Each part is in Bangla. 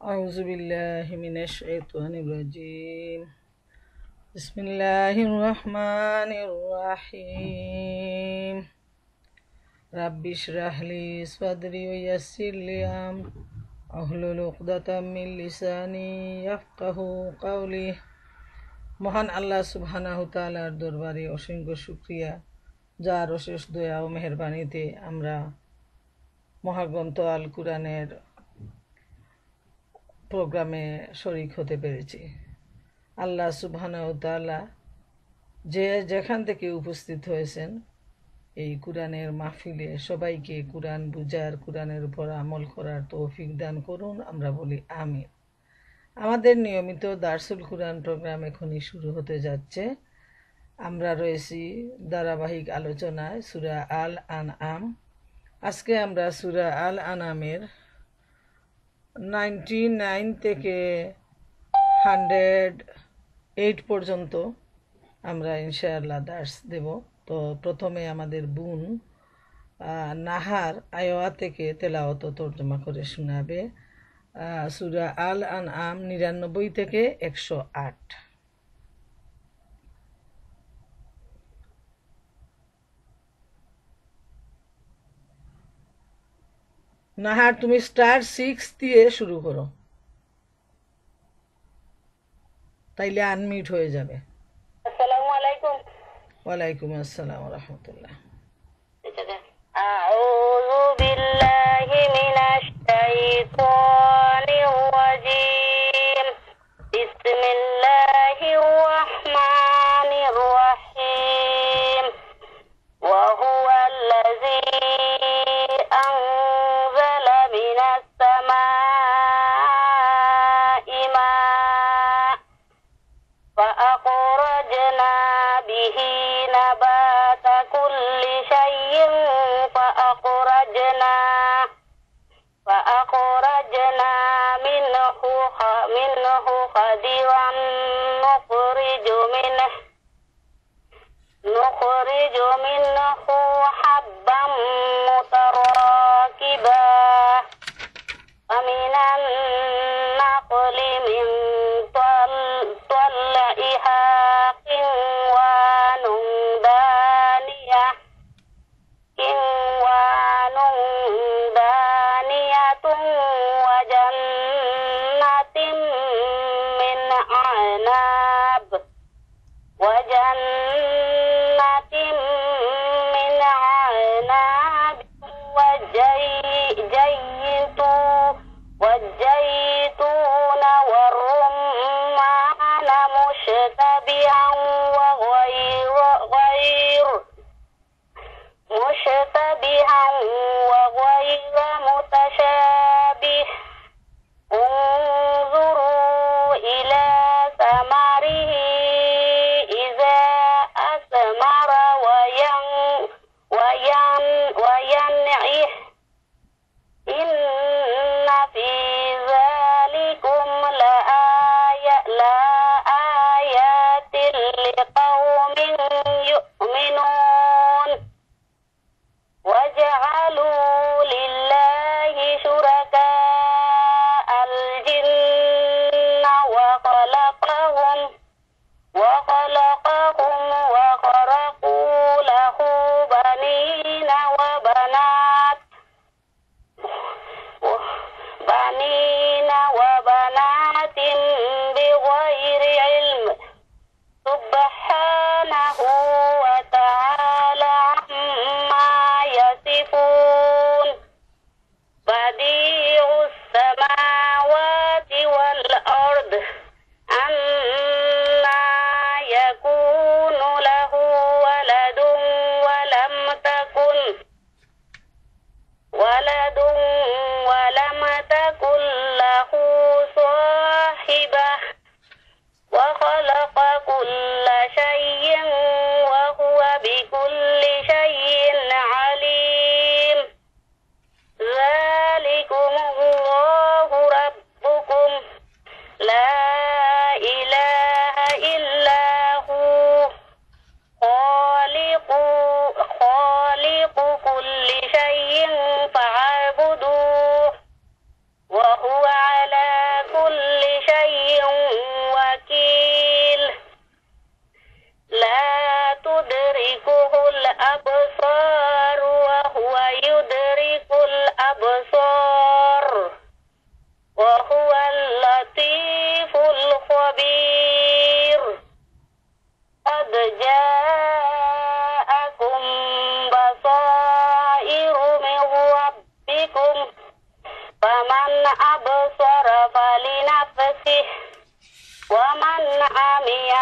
أعوذ بالله من الشيطان الرجيم. بسم الله الرحمن الرحيم. رب اشرح لي صدري ويسر لي أمري واحلل عقدة من লিসানি ইয়াফকাহু কওলি। মহান আল্লাহ সুবহানাহু তাআলার দরবারে অসংখ্য শুকরিয়া, যার অশেষ দয়া ও মেহেরবানিতে আমরা মহাগ্রন্থ আল কুরআনের প্রোগ্রামে শরীক হতে পেরেছি। আল্লাহ সুবহানাহু তাআলা যে যেখান থেকে উপস্থিত হয়েছেন এই কুরআনের মাহফিলে সবাইকে কুরআন বুঝার, কুরআনের উপর আমল করার তৌফিক দান করুন, আমরা বলি আমিন। আমাদের নিয়মিত দারসুল কুরআন প্রোগ্রাম এখনই শুরু হতে যাচ্ছে। আমরা রয়েছি ধারাবাহিক আলোচনায় সূরা আল আনআম। আজকে আমরা সূরা আল আনআমের 99 থেকে 108 পর্যন্ত আমরা ইনশাআল্লাহ দার্স দেব। তো প্রথমে আমাদের বোন নাহার আয়া থেকে তেলাওয়াত তর্জমা করে শোনাবে সূরা আল আনআম 99 থেকে 108। নাহার, তুমি *6 দিয়ে শুরু করো, তাইলে আনমিউট হয়ে যাবে। আসসালামু আলাইকুম। ওয়ালাইকুম আসসালাম ওয়া রাহমাতুল্লাহ। আউযু বিল্লাহি মিনাশ শাইতানির রাজীম। বিসমিল্লাহির রাহমানির রাহিম। ওয়া হুয়াল্লাযী আনজালা মিনাস সামাই মা'আন فأخرجنا به نبات كل شيء فأخرجنا منه خضرا نخرج منه حبا متراكبا ومن النخل من طلعها قنوان دانية وجنة من عناب والزيتون والرمان مشتبها وغير متشابه. انظروا إلى ثمره إذا أثمر وينعه إن في ذلكم لآيات لقوم يؤمنون. وجعلوا لله شركاء الجن وخلقهم وخرقوا له بنين وبنات بغير علم. سبحانه وتعالى عما يصفون. بديع السماوات والأرض أنى يكون له ولد ولم تكن له صاحبة وخلق كل شيء وهو بكل شيء عليم. ذلكم الله ربكم لا إله إلا هو خالق كل شيء فاعبدوه وهو على فمن أبصر فلنفسه ومن عمي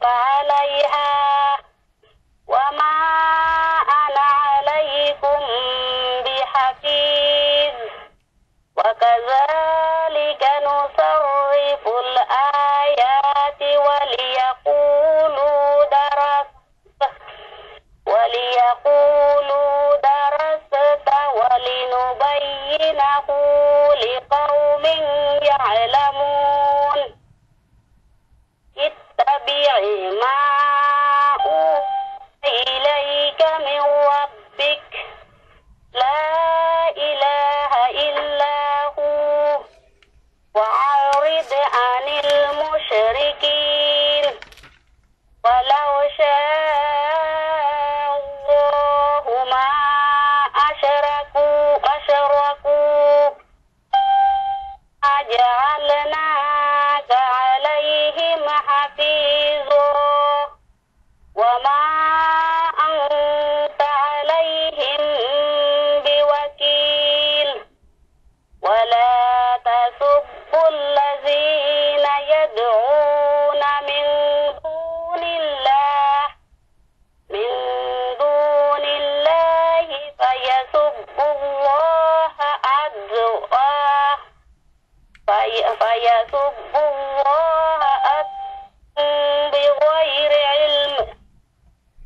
فعليها وما أنا عليكم بحفيظ وكذلك نصرف الآيات وليقولوا درست ولنبينه لقوم يعلمون اتبع ما أوحي إليك من ربك لا إله إلا هو وأعرض عن المشركين ولو شاء الله ما أشركوا أجعلناك عليهم حفيظا وما أنت عليهم بوكيل ولا تسبوا الذين يدعون من دون الله فيسبوا الله بغير علم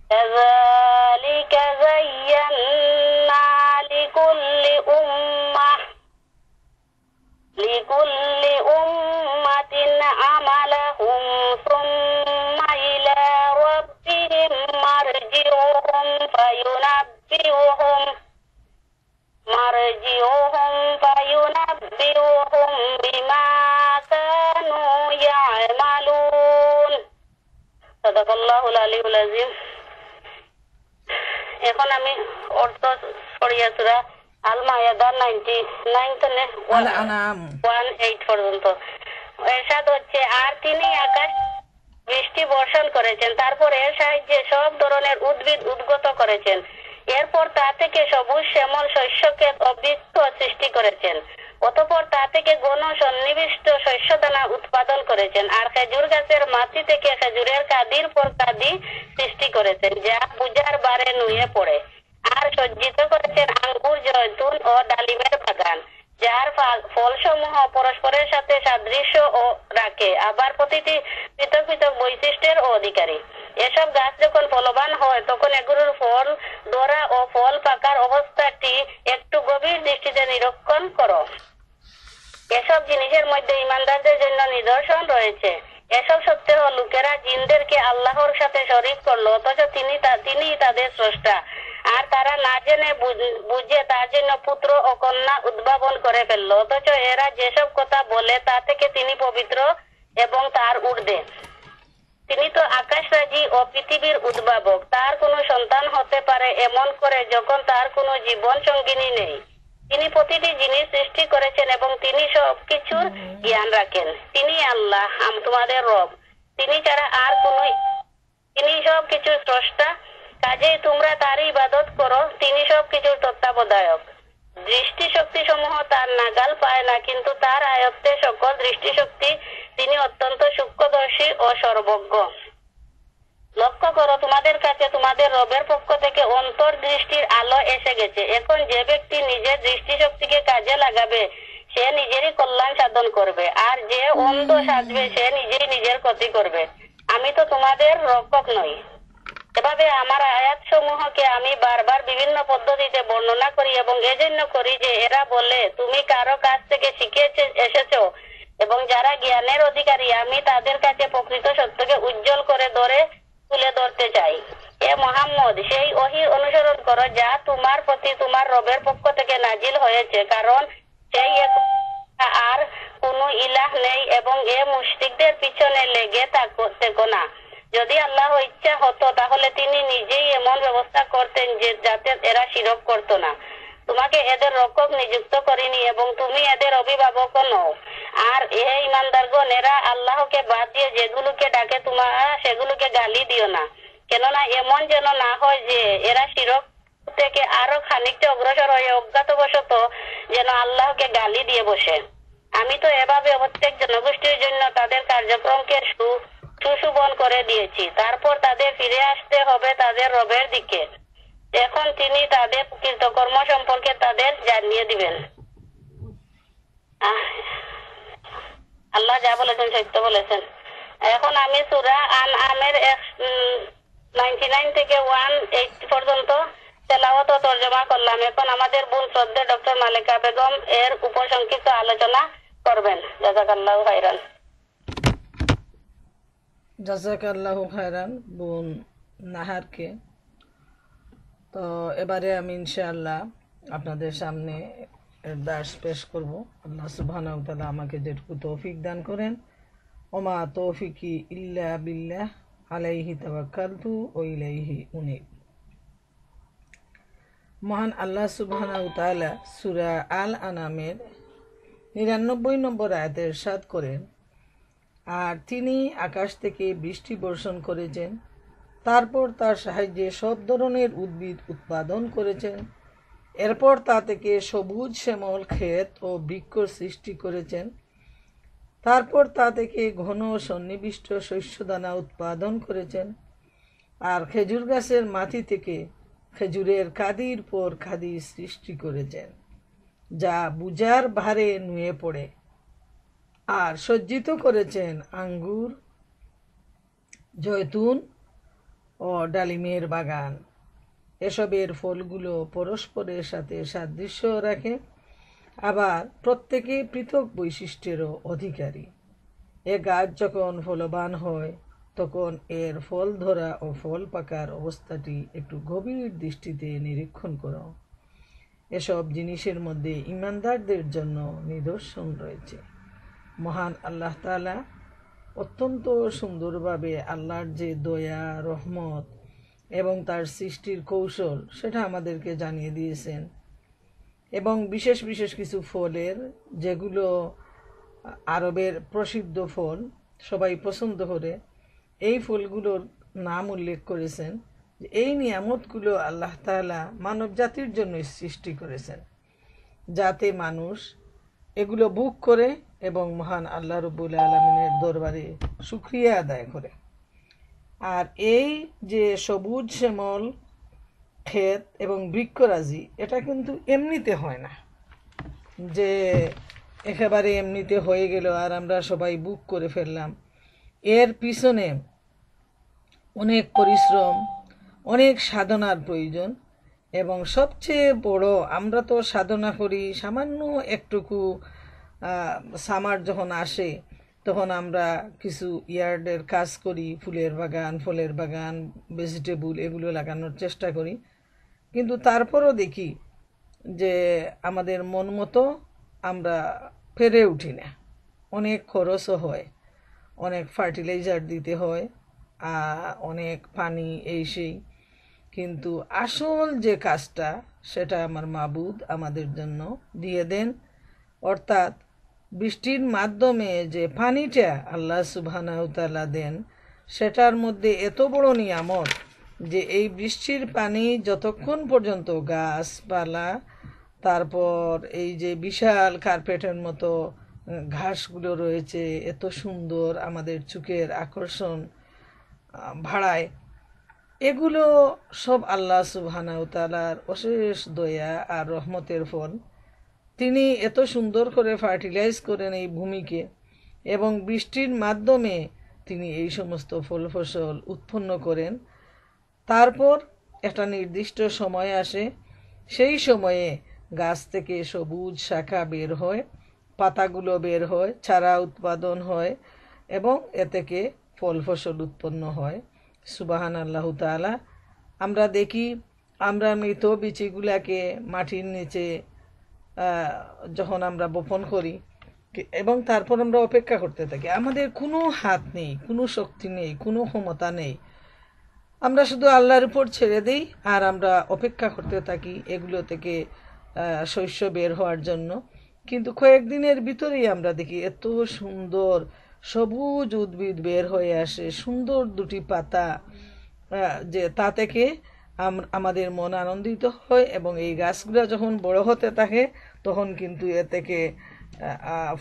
كذلك زينا لكل أمة عملهم ثم إلى ربهم مرجعهم فينبئهم بما كانوا يعملون صدق الله العلي العظيم এখন আমি অর্থ পড়িয়া সূরা আল মাইদা 99 থেকে 118 পর্যন্ত এরশাদ হচ্ছে আর তিনি আকাশ বৃষ্টি বর্ষণ করেছেন তারপর এর সাহায্যে সব ধরনের উদ্ভিদ উদ্গত করেছেন এরপর তা থেকে সবুজ শ্যামল শস্যকে অবৃক্ষ সৃষ্টি করেছেন অতঃপর তা থেকে গণ সন্নিবিষ্ট শস্যদানা উৎপাদন করেছেন আর খেজুর গাছের মাটি থেকে খেজুরের কাদির পর কাদি সৃষ্টি করেছেন যা পূজার বারে নুয়ে পড়ে আর সজ্জিত করেছেন আঙ্গুর জয়তুন ও ডালিমের বাগান যার ফলসমূহ পরস্পরের সাথে সাদৃশ্য ও রাখে আবার প্রতিটি পৃথক পৃথক বৈশিষ্ট্যের অধিকারী এসব গাছ যখন ফলবান হয় তখন এগুলোর ফল ধরা ও ফল পাকার অবস্থাটি একটু গভীর দৃষ্টিতে নিরীক্ষণ করো এসব জিনিসের মধ্যে ইমানদারদের জন্য নিদর্শন রয়েছে এসব সত্ত্বেও লোকেরা জিনদেরকে আল্লাহর সাথে শরীক করলো অথচ তিনি তাদের স্রষ্টা আর তারা না জেনে বুঝে তার জন্য পুত্র ও কন্যা উদ্ভাবন করে ফেললো অথচ এরা যেসব কথা বলে তা থেকে তিনি পবিত্র এবং তার ঊর্ধ্বে তিনি তো আকাশরাজি ও পৃথিবীর উদ্ভাবক তার কোনো সন্তান হতে পারে এমন করে যখন তার কোনো জীবন সঙ্গিনী নেই তিনি প্রতিটি জিনিস সৃষ্টি করেছেন এবং তিনি সবকিছুর জ্ঞান রাখেন তিনি আল্লাহ তোমাদের রব তিনি ছাড়া আর তিনি সবকিছুর স্রষ্টা কাজেই তোমরা তার ইবাদত করো তিনি সবকিছুর তত্ত্বাবধায়ক দৃষ্টিশক্তি সমূহ তার নাগাল পায় না কিন্তু তার আয়ত্তে সকল দৃষ্টিশক্তি তিনি অত্যন্ত সূক্ষ্মদর্শী ও সর্বজ্ঞ লক্ষ্য করো তোমাদের কাছে তোমাদের রবের পক্ষ থেকে অন্তর্দৃষ্টির আলো এসে গেছে এখন যে ব্যক্তি নিজের দৃষ্টিশক্তিকে কাজে লাগাবে সে নিজেরই কল্যাণ সাধন করবে আর যে অন্ধ সাজবে সে নিজেই নিজের ক্ষতি করবে আমি তো তোমাদের রক্ষক নই এভাবে আমার আয়াত সমূহকে আমি বারবার বিভিন্ন পদ্ধতিতে বর্ণনা করি এবং এজন্য করি যে এরা বলে তুমি কারো কাছ থেকে শিখে এসেছো এবং যারা জ্ঞানের অধিকারী আমি তাদের কাছে প্রকৃত সত্যকে উজ্জ্বল করে তুলে ধরতে চাই এ মুহাম্মদ সেই ওহী অনুসরণ করো যা তোমার প্রতি তোমার রবের পক্ষ থেকে নাজিল হয়েছে কারণ সেই আর কোনো ইলাহ নেই এবং এ মুশরিকদের পিছনে লেগে থেকো না যদি আল্লাহ ইচ্ছা হতো তাহলে তিনি নিজেই এমন ব্যবস্থা করতেন যে যাতে এরা শিরক করতো না তোমাকে এদের রক্ষক নিযুক্ত করিনি এবং তুমি এদের অভিভাবক নও আর হে ইমানদারগণ এরা আল্লাহকে বাদ দিয়ে যেগুলোকে ডাকে তোমরা সেগুলোকে গালি দিও না কেননা এমন যেন না হয় যে এরা শিরক থেকে আরো খানিকটা অগ্রসর হয়ে অজ্ঞাতবশত যেন আল্লাহকে গালি দিয়ে বসে। আমি তো এভাবে প্রত্যেক জনগোষ্ঠীর জন্য তাদের কার্যক্রমকে সুশোভন করে দিয়েছি। তারপর তাদের ফিরে আসতে হবে তাদের রবের দিকে। এখন তিনি তাদের কৃতকর্ম সম্পর্কে তাদের জানিয়ে দিবেন। আল্লাহ যা বলেছেন সত্য বলেছেন। এখন আমি সূরা আনআমের 99 থেকে 180 পর্যন্ত তেলাওয়াত ও তরজমা করলাম। এখন আমাদের বোন শ্রদ্ধা ডক্টর মালেকা বেগম এর উপর সংক্ষিপ্ত আলোচনা করবেন। জাযাকাল্লাহু খাইরান। জাযাকাল্লাহু খাইরান বোন নাহারকে। তো এবারে আমি ইনশাআল্লাহ আপনাদের সামনে দার্স পেশ করব। আল্লাহ সুবহানাহু ওয়া তাআলা আমাকে যেটুকু তৌফিক দান করেন। ওমা তৌফিকি ইল্লা বিল্লাহ আলাইহি তাওয়াক্কালতু ওয়া ইলাইহি উনীব। মহান আল্লাহ সুবহানাহু ওয়া তাআলা সূরা আল আনামের 99 নম্বর আয়াতে ইরশাদ করেন, আর তিনি আকাশ থেকে বৃষ্টি বর্ষণ করেছেন, তারপর তার সাহায্যে সব ধরনের উদ্ভিদ উৎপাদন করেছেন, এরপর তা থেকে সবুজ শ্যামল ক্ষেত ও বৃক্ষ সৃষ্টি করেছেন, তারপর তা থেকে ঘন সন্নিবিষ্ট শস্যদানা উৎপাদন করেছেন, আর খেজুর গাছের মাটি থেকে খেজুরের কাদির পর কাদি সৃষ্টি করেছেন, যা বুঝার ভারে নুয়ে পড়ে, আর সজ্জিত করেছেন আঙ্গুর, জয়তুন ও ডালিমের বাগান। এসবের ফলগুলো পরস্পরের সাথে সাদৃশ্য রাখে, আবার প্রত্যেকে পৃথক বৈশিষ্ট্যেরও অধিকারী। এ গাছ যখন ফলবান হয় তখন এর ফল ধরা ও ফল পাকার অবস্থাটি একটু গভীর দৃষ্টিতে নিরীক্ষণ করো। এসব জিনিসের মধ্যে ঈমানদারদের জন্য নিদর্শন রয়েছে। মহান আল্লাহ তাআলা অত্যন্ত সুন্দরভাবে আল্লাহর যে দয়া, রহমত এবং তার সৃষ্টির কৌশল সেটা আমাদেরকে জানিয়ে দিয়েছেন। এবং বিশেষ বিশেষ কিছু ফলের, যেগুলো আরবের প্রসিদ্ধ ফল, সবাই পছন্দ করে, এই ফলগুলোর নাম উল্লেখ করেছেন। এই নিয়ামতগুলো আল্লাহ তাআলা মানব জাতির জন্য সৃষ্টি করেছেন, যাতে মানুষ এগুলো ভোগ করে এবং মহান আল্লাহ রাব্বুল আলামিনের দরবারে শুকরিয়া আদায় করে। আর এই যে সবুজ শ্যামল ক্ষেত এবং বৃক্ষরাজি, এটা কিন্তু এমনিতে হয় না যে একেবারে এমনিতে হয়ে গেল আর আমরা সবাই বুক করে ফেললাম। এর পিছনে অনেক পরিশ্রম, অনেক সাধনার প্রয়োজন। এবং সবচেয়ে বড়, আমরা তো সাধনা করি সামান্য একটুকু, সামার যখন আসে তখন আমরা কিছু ইয়ার্ডের কাজ করি, ফুলের বাগান, ফলের বাগান, ভেজিটেবল এগুলো লাগানোর চেষ্টা করি। কিন্তু তারপরও দেখি যে আমাদের মন মতো আমরা পেরে উঠি না। অনেক খরচও হয়, অনেক ফার্টিলাইজার দিতে হয়, অনেক পানি, এই সেই। কিন্তু আসল যে কাজটা সেটা আমার মাবুদ আমাদের জন্য দিয়ে দেন। অর্থাৎ বৃষ্টির মাধ্যমে যে পানিটা আল্লাহ সুবহানাহু ওয়া তাআলা দেন, সেটার মধ্যে এত বড় নিয়ামত যে এই বৃষ্টির পানি যতক্ষণ পর্যন্ত গাছপালা, তারপর এই যে বিশাল কার্পেটের মতো ঘাসগুলো রয়েছে, এত সুন্দর, আমাদের চোখের আকর্ষণ বাড়ায়, এগুলো সব আল্লাহ সুবহানাহু ওয়া তাআলার অশেষ দয়া আর রহমতের ফল। তিনি এত সুন্দর করে ফার্টিলাইজ করেন এই ভূমিকে, এবং বৃষ্টির মাধ্যমে তিনি এই সমস্ত ফল ফসল উৎপন্ন করেন। তারপর একটা নির্দিষ্ট সময় আসে, সেই সময়ে গাছ থেকে সবুজ শাখা বের হয়, পাতাগুলো বের হয়, চারা উৎপাদন হয় এবং এ থেকে ফল ফসল উৎপন্ন হয়। সুবহানাল্লাহু তাআলা। আমরা দেখি, আমরা মৃত বীজগুলাকে মাটির নিচে যখন আমরা বপন করি এবং তারপর আমরা অপেক্ষা করতে থাকি, আমাদের কোনো হাত নেই, কোনো শক্তি নেই, কোনো ক্ষমতা নেই, আমরা শুধু আল্লাহর উপর ছেড়ে দিই আর আমরা অপেক্ষা করতে থাকি এগুলো থেকে শস্য বের হওয়ার জন্য। কিন্তু কয়েকদিনের ভিতরেই আমরা দেখি এত সুন্দর সবুজ উদ্ভিদ বের হয়ে আসে, সুন্দর দুটি পাতা, যে তা থেকে আমাদের মন আনন্দিত হয় এবং এই গাছগুলো যখন বড় হতে থাকে তখন কিন্তু এ থেকে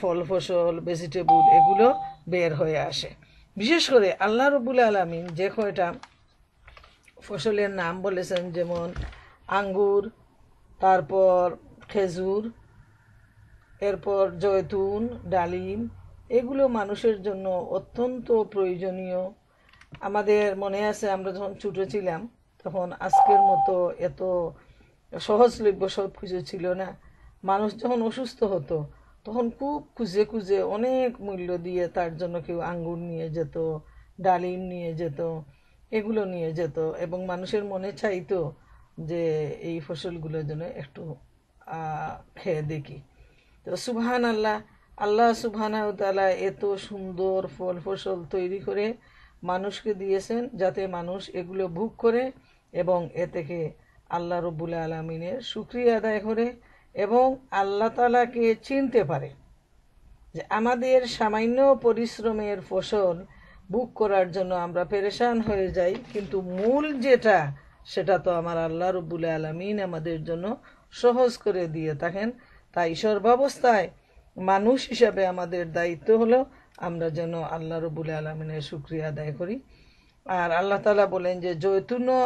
ফল ফসল ভেজিটেবল এগুলো বের হয়ে আসে। বিশেষ করে আল্লাহ রাব্বুল আলামিন যে কয়টা ফসলের নাম বলেছেন, যেমন আঙ্গুর, তারপর খেজুর, এরপর জয়তুন, ডালিম, এগুলো মানুষের জন্য অত্যন্ত প্রয়োজনীয়। আমাদের মনে আছে আমরা যখন ছোট ছিলাম তখন আজকের মতো এত সহজলভ্য সব কিছু ছিল না। মানুষ যখন অসুস্থ হতো তখন খুব খুঁজে খুঁজে অনেক মূল্য দিয়ে তার জন্য কেউ আঙ্গুর নিয়ে যেত, ডালিম নিয়ে যেত, এগুলো নিয়ে যেত এবং মানুষের মনে চাইতো যে এই ফসলগুলোর জন্য একটু খেয়ে দেখি। তো সুবহান আল্লাহ, আল্লাহ সুবহানাহু ওয়া তাআলা এত সুন্দর ফল ফসল তৈরি করে মানুষকে দিয়েছেন যাতে মানুষ এগুলো ভোগ করে এবং এ থেকে আল্লাহ রাব্বুল আলামিনের শুকরিয়া আদায় করে এবং আল্লাহ তাআলাকে চিনতে পারে। যে আমাদের সামান্য পরিশ্রমের ফসল ভোগ করার জন্য আমরা পেরেশান হয়ে যাই, কিন্তু মূল যেটা সেটা তো আমার আল্লাহ রাব্বুল আলামিন আমাদের জন্য সহজ করে দিয়ে থাকেন। তাই সর্বাবস্থায় মানুষ হিসাবে আমাদের দায়িত্ব হলো আমরা যেন আল্লাহ রাব্বুল আলামিনের শুকরিয়া আদায় করি। আর আল্লাহ তাআলা বলেন যে জৈতুন ও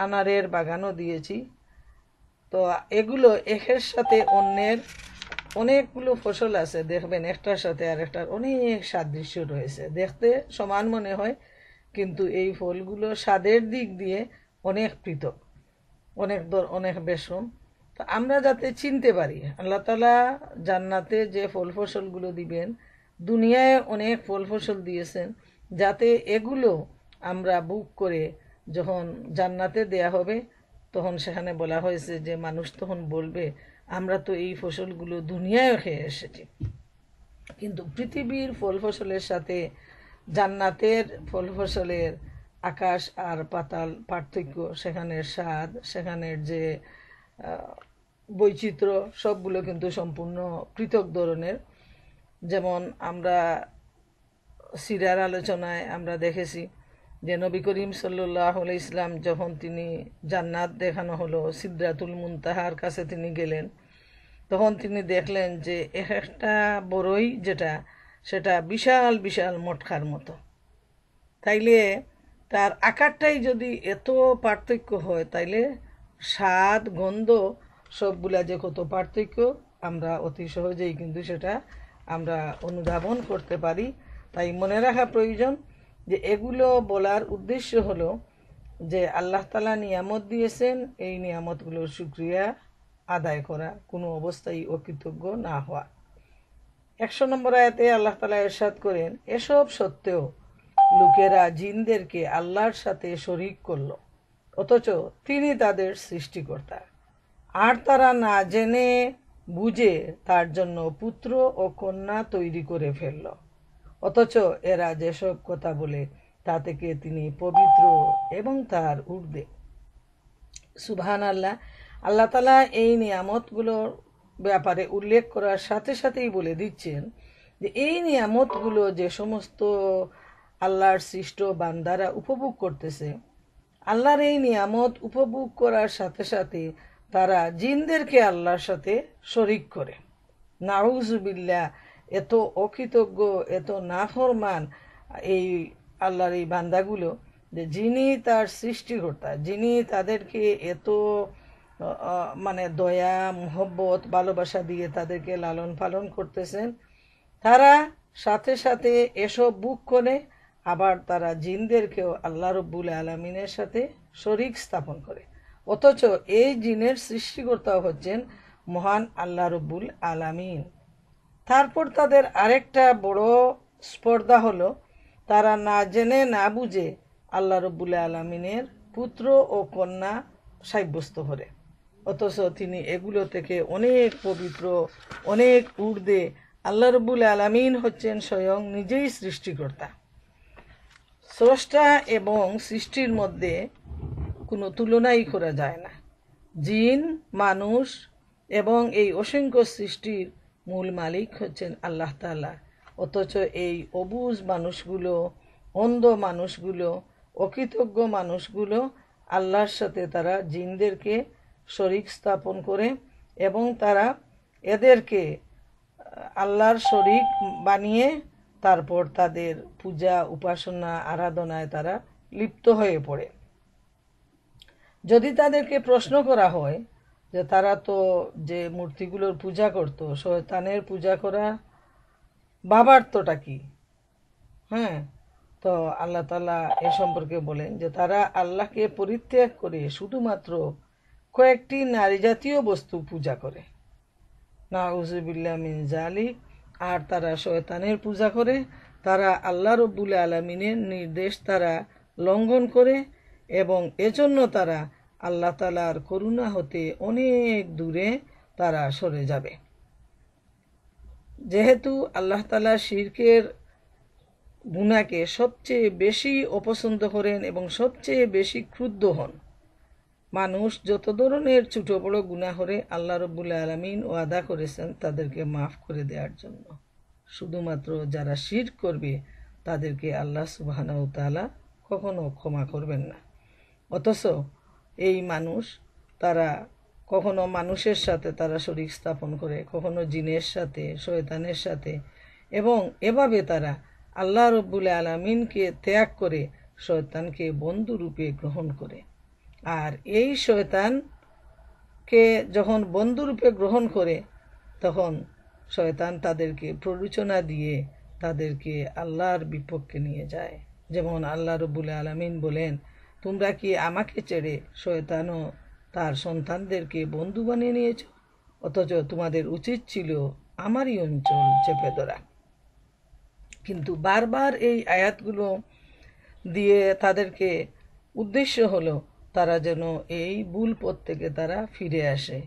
আনারের বাগানও দিয়েছি। তো এগুলো একের সাথে অন্যের অনেকগুলো ফসল আছে, দেখবেন একটার সাথে আর একটার অনেক সাদৃশ্য রয়েছে, দেখতে সমান মনে হয় কিন্তু এই ফলগুলো স্বাদের দিক দিয়ে অনেক পৃথক, অনেক বেশম। তো আমরা যাতে চিনতে পারি আল্লাহ তাআলা জান্নাতে যে ফল ফসলগুলো দিবেন, দুনিয়ায় অনেক ফল ফসল দিয়েছেন, যাতে এগুলো আমরা বুক করে যখন জান্নাতে দেয়া হবে তখন সেখানে বলা হয়েছে যে মানুষ তখন বলবে আমরা তো এই ফসলগুলো দুনিয়ায় খেয়ে এসেছি। কিন্তু পৃথিবীর ফল ফসলের সাথে জান্নাতের ফল ফসলের আকাশ আর পাতাল পার্থক্য, সেখানের স্বাদ, সেখানের যে বৈচিত্র্য সবগুলো কিন্তু সম্পূর্ণ পৃথক ধরনের। যেমন আমরা সিরার আলোচনায় আমরা দেখেছি যে নবী করিম সাল্লাল্লাহু আলাইহি ইসলাম যখন তিনি জান্নাত দেখানো হলো, সিদরাতুল মুনতাহার কাছে তিনি গেলেন, তখন তিনি দেখলেন যে একটা বড়ই যেটা সেটা বিশাল বিশাল মটকার মতো। তাইলে তার আকারটাই যদি এত পার্থক্য হয় তাইলে স্বাদ গন্ধ সবগুলা যে কত পার্থক্য আমরা অতি সহজেই কিন্তু সেটা আমরা অনুধাবন করতে পারি। তাই মনে রাখা প্রয়োজন যে এগুলো বলার উদ্দেশ্য হলো যে আল্লাহ তাআলা নিয়ামত দিয়েছেন, এই নিয়ামতগুলোর শুকরিয়া আদায় করা, কোনো অবস্থায় অকৃতজ্ঞ না হওয়া। 100 নম্বর আয়াতে আল্লাহ তাআলা ইরশাদ করেন, এসব সত্ত্বেও লোকেরা জিনদেরকে আল্লাহর সাথে শরীক করল, অথচ তিনি তাদের সৃষ্টিকর্তা, আর তারা না জেনে বুঝে তার জন্য পুত্র ও কন্যা তৈরি করে ফেলল, অথচ এরা যেসব কথা বলে তা থেকে তিনি পবিত্র এবং তার ঊর্ধ্বে। সুবহানাল্লাহ, আল্লাহ তাআলা এই নিয়ামতগুলোর ব্যাপারে উল্লেখ করার সাথে সাথেই বলে দিচ্ছেন যে এই নিয়ামতগুলো যে সমস্ত আল্লাহর সৃষ্ট বান্দারা উপভোগ করতেছে, আল্লাহর এই নিয়ামত উপভোগ করার সাথে সাথে তারা জিনদেরকে আল্লাহর সাথে শরীক করে। নাউজুবিল্লাহ, এত অকৃতজ্ঞ, এত নাফরমান এই আল্লাহর এই বান্দাগুলো, যে যিনি তার সৃষ্টিকর্তা, যিনি তাদেরকে এত মানে দয়া মোহব্বত ভালোবাসা দিয়ে তাদেরকে লালন পালন করতেছেন, তারা সাথে সাথে এসব বুক করে আবার তারা জিনদেরকেও আল্লাহ রব্বুল আলামিনের সাথে শরীক স্থাপন করে, অথচ এই জিনের সৃষ্টিকর্তা হচ্ছেন মহান আল্লাহ রব্বুল আলামিন। তারপর তাদের আরেকটা বড় স্পর্ধা হলো তারা না জেনে না বুঝে আল্লাহ রব্বুল আলামিনের পুত্র ও কন্যা সাব্যস্ত করে, অথচ তিনি এগুলো থেকে অনেক পবিত্র, অনেক ঊর্ধ্বে। আল্লাহ রব্বুল আলামিন হচ্ছেন স্বয়ং নিজেই সৃষ্টিকর্তা। স্রষ্টা এবং সৃষ্টির মধ্যে কোনো তুলনাই করা যায় না। জিন, মানুষ এবং এই অসংখ্য সৃষ্টির মূল মালিক হচ্ছেন আল্লাহ তাআলা, অথচ এই অবুঝ মানুষগুলো, অন্ধ মানুষগুলো, অকৃতজ্ঞ মানুষগুলো আল্লাহর সাথে তারা জিনদেরকে শরীক স্থাপন করে এবং তারা এদেরকে আল্লাহর শরীক বানিয়ে তারপর তাদের পূজা উপাসনা আরাধনায় তারা লিপ্ত হয়ে পড়ে। যদি তাদেরকে প্রশ্ন করা হয় যে তারা তো যে মূর্তিগুলোর পূজা করত, শয়তানের পূজা করা বাবার্থটা কি? হ্যাঁ, তো আল্লাহ তাআলা এ সম্পর্কে বলেন যে তারা আল্লাহকে পরিত্যাগ করে শুধুমাত্র কয়েকটি নারী জাতীয় বস্তু পূজা করে। নাউযুবিল্লাহ মিন যালিক। আর তারা শয়তানের পূজা করে, তারা আল্লাহ রব্বুল আলামিনের নির্দেশ তারা লঙ্ঘন করে এবং এজন্য তারা আল্লাহ তাআলার করুণা হতে অনেক দূরে তারা সরে যাবে। যেহেতু আল্লাহ তাআলা শিরকের গুনাহকে সবচেয়ে বেশি অপছন্দ করেন এবং সবচেয়ে বেশি ক্রুদ্ধ হন, মানুষ যত ধরনের ছোট বড় গুনাহ করে আল্লাহ রব্বুল আলামিন ওয়াদা করেছেন তাদেরকে মাফ করে দেওয়ার জন্য। শুধুমাত্র যারা শিরক করবে তাদেরকে আল্লাহ সুবহানাহু ওয়া তাআলা কখনো ক্ষমা করবেন না। অথচ এই মানুষ তারা কখনো মানুষের সাথে তারা শরীক স্থাপন করে, কখনো জিনের সাথে, শয়তানের সাথে, এবং এভাবে তারা আল্লাহ রব্বুল আলামিনকে ত্যাগ করে শয়তানকে বন্ধু রূপে গ্রহণ করে। আর এই শয়তানকে যখন বন্ধু রূপে গ্রহণ করে তখন শয়তান তাদেরকে প্ররোচনা দিয়ে তাদেরকে আল্লাহর বিপক্ষে নিয়ে যায়। যেমন আল্লাহ রব্বুল আলামিন বলেন, তোমরা কি আমাকে ছেড়ে শয়তানও তার সন্তানদেরকে বন্ধু বানিয়ে নিয়েছ, অথচ তোমাদের উচিত ছিল আমারই অঞ্চল চেপে ধরা। কিন্তু বারবার এই আয়াতগুলো দিয়ে তাদেরকে উদ্দেশ্য হলো তারা যেন এই ভুল পথ থেকে তারা ফিরে আসে।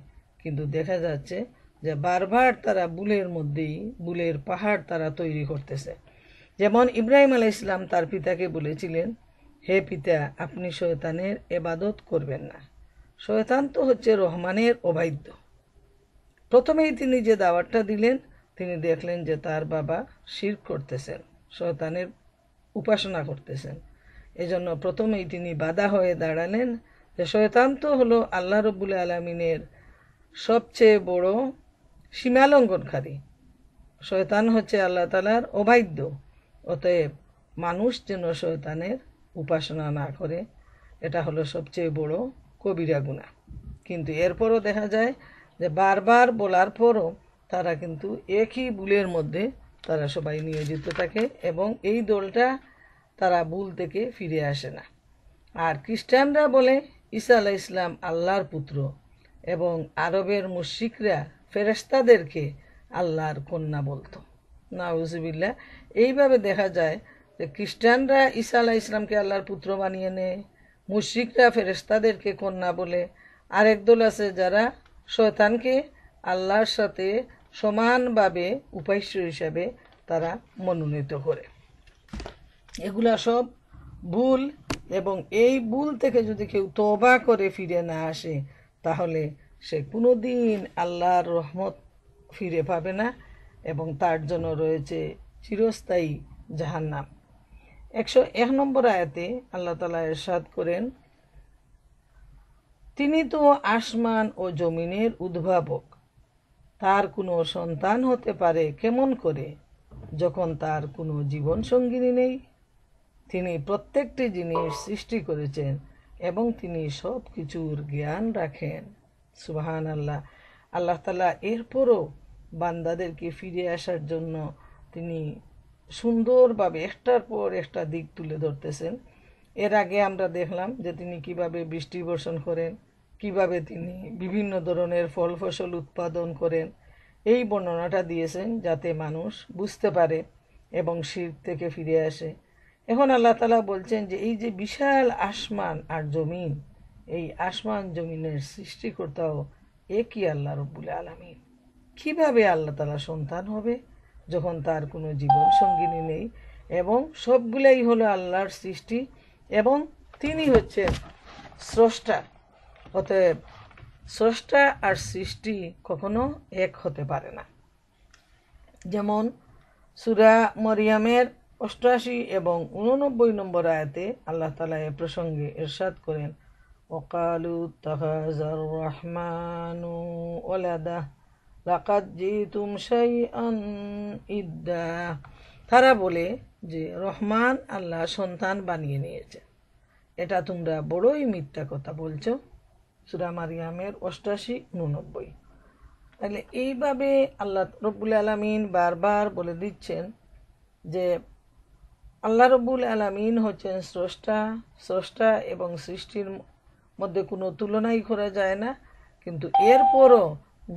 কিন্তু দেখা যাচ্ছে যে বারবার তারা ভুলের মধ্যেই ভুলের পাহাড় তারা তৈরি করতেছে। যেমন ইব্রাহিম আলাইহিস সালাম তার পিতাকে বলেছিলেন, হে পিতা, আপনি শয়তানের ইবাদত করবেন না। শয়তান তো হচ্ছে রহমানের অবাধ্য। প্রথমেই তিনি যে দাওয়াতটা দিলেন, তিনি দেখলেন যে তার বাবা শিরক করতেছেন, শয়তানের উপাসনা করতেছেন। এজন্য প্রথমেই তিনি বাধা হয়ে দাঁড়ালেন যে শয়তান তো হলো আল্লাহ রব্বুল আলামিনের সবচেয়ে বড় সীমালঙ্ঘনকারী। শয়তান হচ্ছে আল্লাহ তাআলার অবাধ্য। অতএব মানুষ যেন শয়তানের উপাসনা না করে, এটা হলো সবচেয়ে বড় কবিরা গুনাহ। কিন্তু এরপরও দেখা যায় যে বারবার বলার পরও তারা কিন্তু একই ভুলের মধ্যে তারা সবাই নিয়োজিত থাকে এবং এই দলটা তারা ভুল থেকে ফিরে আসে না। আর খ্রিস্টানরা বলে ঈসা আলাইহিস সালাম আল্লাহর পুত্র এবং আরবের মুশরিকরা ফেরেশতাদেরকে আল্লাহর কন্যা বলতো। নাউযুবিল্লাহ। এইভাবে দেখা যায় যে খ্রিস্টানরা ঈসা আলাইহিস সালামকে আল্লাহর পুত্র বানিয়ে নেয়, মুশরিকরা ফেরেশতাদেরকে কন্যা বলে, আরেক দল আছে যারা শয়তানকে আল্লাহর সাথে সমানভাবে উপাস্য হিসাবে তারা মনোনীত করে। এগুলা সব ভুল এবং এই ভুল থেকে যদি কেউ তওবা করে ফিরে না আসে তাহলে সে কোনোদিন আল্লাহর রহমত ফিরে পাবে না এবং তার জন্য রয়েছে চিরস্থায়ী জাহান্নাম। 101 নম্বর আয়াতে আল্লাহ তাআলা ইরশাদ করেন, তিনি তো আসমান ও জমিনের উদ্ভাবক, তার কোনো সন্তান হতে পারে কেমন করে যখন তার কোনো জীবন সঙ্গিনী নেই। তিনি প্রত্যেকটি জিনিস সৃষ্টি করেছেন এবং তিনি সব কিছুর জ্ঞান রাখেন। সুবহানাল্লাহ। আল্লাহ তাআলা এরপরও বান্দাদেরকে ফিরে আসার জন্য তিনি সুন্দরভাবে একটার পর একটা দিক তুলে ধরতেছেন। এর আগে আমরা দেখলাম যে তিনি কিভাবে বৃষ্টি বর্ষণ করেন, কিভাবে তিনি বিভিন্ন ধরনের ফল ফসল উৎপাদন করেন। এই বর্ণনাটা দিয়েছেন যাতে মানুষ বুঝতে পারে এবং শিরক থেকে ফিরে আসে। এখন আল্লাহ তাআলা বলছেন যে এই যে বিশাল আসমান আর জমিন, এই আসমান জমিনের সৃষ্টিকর্তাও একই আল্লাহ রব্বুল আলামিন। কিভাবে আল্লাহ তাআলা সন্তান হবে যখন তার কোনো জীবন সঙ্গিনী নেই এবং সবগুলাই হলো আল্লাহর সৃষ্টি এবং তিনি হচ্ছেন স্রষ্টা। অতএব স্রষ্টা আর সৃষ্টি কখনো এক হতে পারে না। যেমন সূরা মরিয়মের 88 এবং 89 নম্বর আয়াতে আল্লাহ তাআলা এ প্রসঙ্গে ইরশাদ করেন, وقالوا اتخذ الرحمن ولدا লাকাদ জিতুম শাইআন ইদ্দা। তারা বলে যে রহমান আল্লাহ সন্তান বানিয়ে নিয়েছে, এটা তোমরা বড়ই মিথ্যা কথা বলছো। সূরা মারিয়ামের 88-89। তাহলে এইভাবে আল্লাহ রব্বুল আলামিন বারবার বলে দিচ্ছেন যে আল্লাহ রব্বুল আলামিন হচ্ছেন স্রষ্টা এবং সৃষ্টির মধ্যে কোনো তুলনাই করা যায় না। কিন্তু এরপরও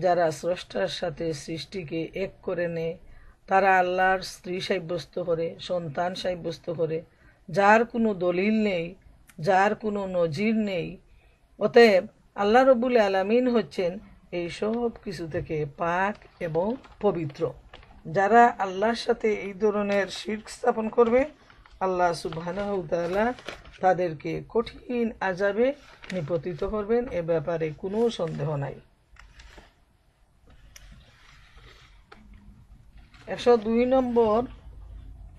যারা স্রষ্টার সাথে সৃষ্টিকে এক করে নেয়, তারা আল্লাহর স্ত্রী সাব্যস্ত করে, সন্তান সাব্যস্ত করে, যার কোনো দলিল নেই, যার কোনো নজির নেই। অতএব আল্লাহ রব্বুল আলামিন হচ্ছেন এই সব কিছু থেকে পাক এবং পবিত্র। যারা আল্লাহর সাথে এই ধরনের শিরক স্থাপন করবে, আল্লাহ সুবহানাহু ওয়া তাআলা তাদেরকে কঠিন আযাবে নিপতিত করবেন, এ ব্যাপারে কোনো সন্দেহ নাই। 102 নম্বর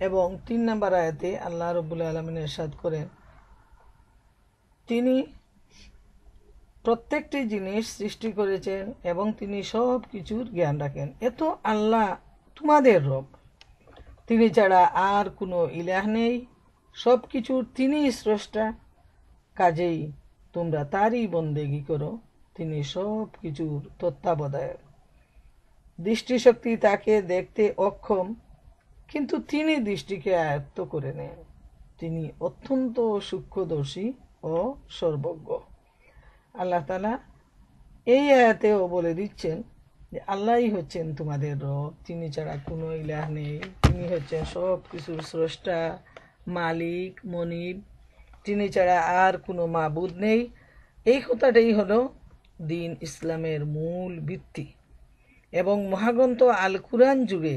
এবং 3 নম্বর আয়াতে আল্লাহ রাব্বুল আলামিন ইরশাদ করেন, তিনি প্রত্যেকটি জিনিস সৃষ্টি করেছেন এবং তিনি সব কিছুর জ্ঞান রাখেন। এত আল্লাহ তোমাদের রব, তিনি ছাড়া আর কোনো ইলাহ নেই, সব কিছুর তিনিই স্রষ্টা, কাজেই তোমরা তারই বন্দেগী করো। তিনি সব কিছুর তত্ত্বাবধায়ক। দৃষ্টিশক্তি তাকে দেখতে অক্ষম, কিন্তু তিনি দৃষ্টিকে আয়ত্ত করে নেন। তিনি অত্যন্ত সূক্ষ্মদর্শী ও সর্বজ্ঞ। আল্লাহ তাআলা এই আয়াতেও বলে দিচ্ছেন যে আল্লাহই হচ্ছেন তোমাদের রব, তিনি ছাড়া কোনো ইলাহ নেই, তিনি হচ্ছেন সব কিছুর স্রষ্টা, মালিক, মনিব, তিনি ছাড়া আর কোনো মাবুদ নেই। এই কথাটাই হলো দিন ইসলামের মূল ভিত্তি। এবং মহাগ্রন্থ আল কুরআন জুড়ে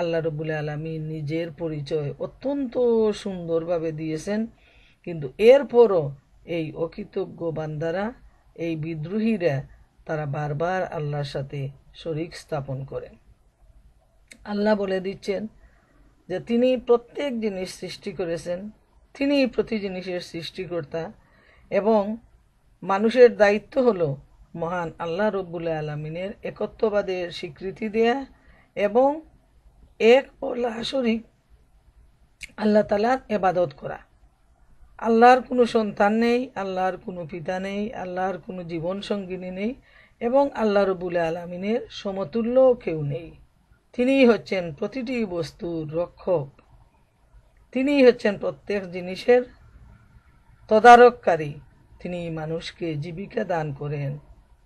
আল্লাহ রাব্বুল আলামিন নিজের পরিচয় অত্যন্ত সুন্দরভাবে দিয়েছেন। কিন্তু এরপরও এই অকৃতজ্ঞ বান্দারা, এই বিদ্রোহীরা, তারা বারবার আল্লাহর সাথে শরীক স্থাপন করেন। আল্লাহ বলে দিচ্ছেন যে তিনি প্রত্যেক জিনিস সৃষ্টি করেছেন, তিনি প্রতি জিনিসের সৃষ্টিকর্তা, এবং মানুষের দায়িত্ব হলো মহান আল্লাহ রব্বুল আলামিনের একত্ববাদের স্বীকৃতি দেয়া এবং এক ও লা শরীক আল্লাহ তাআলার ইবাদত করা। আল্লাহর কোনো সন্তান নেই, আল্লাহর কোনো পিতা নেই, আল্লাহর কোনো জীবন সঙ্গিনী নেই, এবং আল্লাহ রব্বুল আলামিনের সমতুল্য কেউ নেই। তিনিই হচ্ছেন প্রতিটি বস্তুর রক্ষক, তিনিই হচ্ছেন প্রত্যেক জিনিসের তদারককারী। তিনি মানুষকে জীবিকা দান করেন,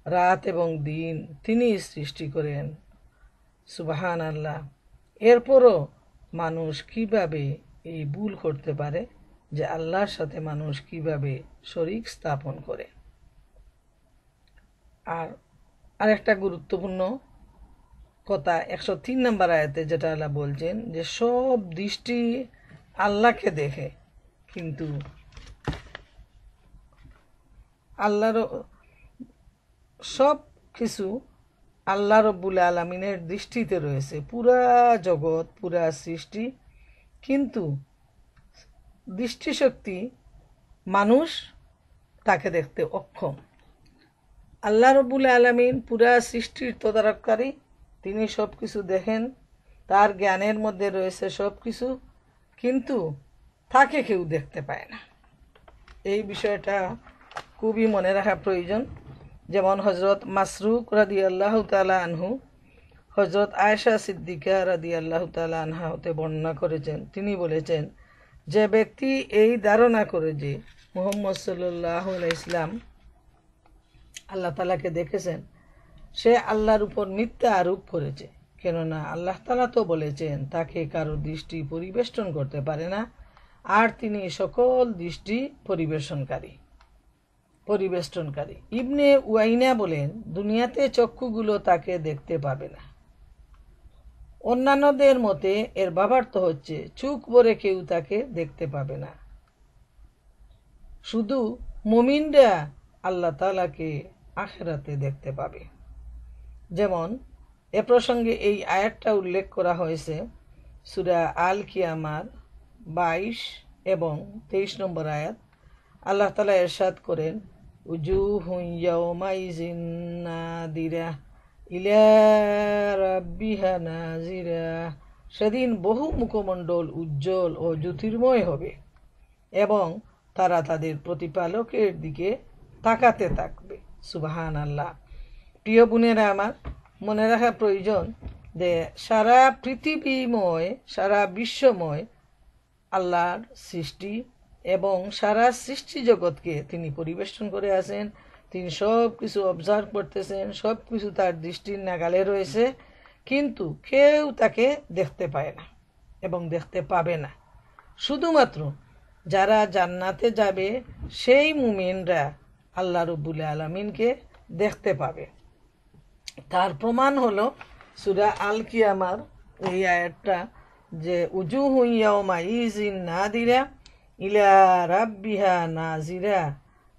রাত এবং দিন তিনি সৃষ্টি করেন। সুবহান আল্লাহ। এরপরও মানুষ কিভাবে এই ভুল করতে পারে যে আল্লাহর সাথে মানুষ কিভাবে শরীক স্থাপন করে। আর একটা গুরুত্বপূর্ণ কথা 103 নম্বর আয়াতে যেটা আল্লাহ বলছেন যে সব দৃষ্টি আল্লাহকে দেখে, কিন্তু আল্লাহর সব কিছু আল্লাহ রব্বুল আলামিনের দৃষ্টিতে রয়েছে, পুরা জগৎ, পুরা সৃষ্টি, কিন্তু দৃষ্টিশক্তি মানুষ তাকে দেখতে অক্ষম। আল্লাহ রব্বুল আলামিন পুরা সৃষ্টির তদারককারী, তিনি সব কিছু দেখেন, তার জ্ঞানের মধ্যে রয়েছে সব কিছু, কিন্তু তাকে কেউ দেখতে পায় না। এই বিষয়টা খুবই মনে রাখা প্রয়োজন। যেমন হজরত মাসরুক রাদিয়াল্লাহু তাআলা আনহু হজরত আয়েশা সিদ্দিকা রাদিয়াল্লাহু তাআলা আনহা হতে বর্ণনা করেছেন, তিনি বলেছেন যে ব্যক্তি এই ধারণা করে যে মুহাম্মদ সাল্লাল্লাহু আলাইহি ওয়াসাল্লাম আল্লাহ তাআলাকে দেখেছেন, সে আল্লাহর উপর মিথ্যা আরোপ করেছে। কেননা আল্লাহ তাআলা তো বলেছেন তাকে কারো দৃষ্টি পরিবেষ্টন করতে পারে না, আর তিনি সকল দৃষ্টি পরিবেষ্টনকারী। ইবনে উয়াইনা বলেন, দুনিয়াতে চক্ষুগুলো তাকে দেখতে পাবে না। অন্যান্যদের মতে এর ভাবার্থ হচ্ছে চোখ ভরে কেউ তাকে দেখতে পাবে না, শুধু মুমিনরা আল্লাহ তাআলাকে আখিরাতে দেখতে পাবে। যেমন এ প্রসঙ্গে এই আয়াতটা উল্লেখ করা হয়েছে সূরা আল কিয়ামার 22 এবং 23 নম্বর আয়াত। আল্লাহ তাআলা ইরশাদ করেন, উজুহুন ইয়াওমাইজিন নাদিরা ইলা রাব্বিহা নাজিরা। সেদিন বহু মুখমণ্ডল উজ্জ্বল ও জ্যোতির্ময় হবে এবং তারা তাদের প্রতিপালকের দিকে তাকাতে থাকবে। সুবহানাল্লাহ। প্রিয় বোনেরা আমার, মনে রাখা প্রয়োজন যে সারা পৃথিবীময়, সারা বিশ্বময় আল্লাহর সৃষ্টি এবং সারা সৃষ্টি জগৎকে তিনি পরিবেষ্টন করে আছেন। তিনি সব কিছু অবজার্ভ করতেছেন, সব কিছু তার দৃষ্টির নাগালে রয়েছে, কিন্তু কেউ তাকে দেখতে পায় না এবং দেখতে পাবে না। শুধুমাত্র যারা জান্নাতে যাবে সেই মুমিনরা আল্লাহ রব্বুল আলামিনকে দেখতে পাবে। তার প্রমাণ হলো সূরা আল কিয়ামার এই আয়াতটা, যে উজুহু ইয়াওমাইজিন নাদিরা ইলা রাব্বিহা নাজিরা,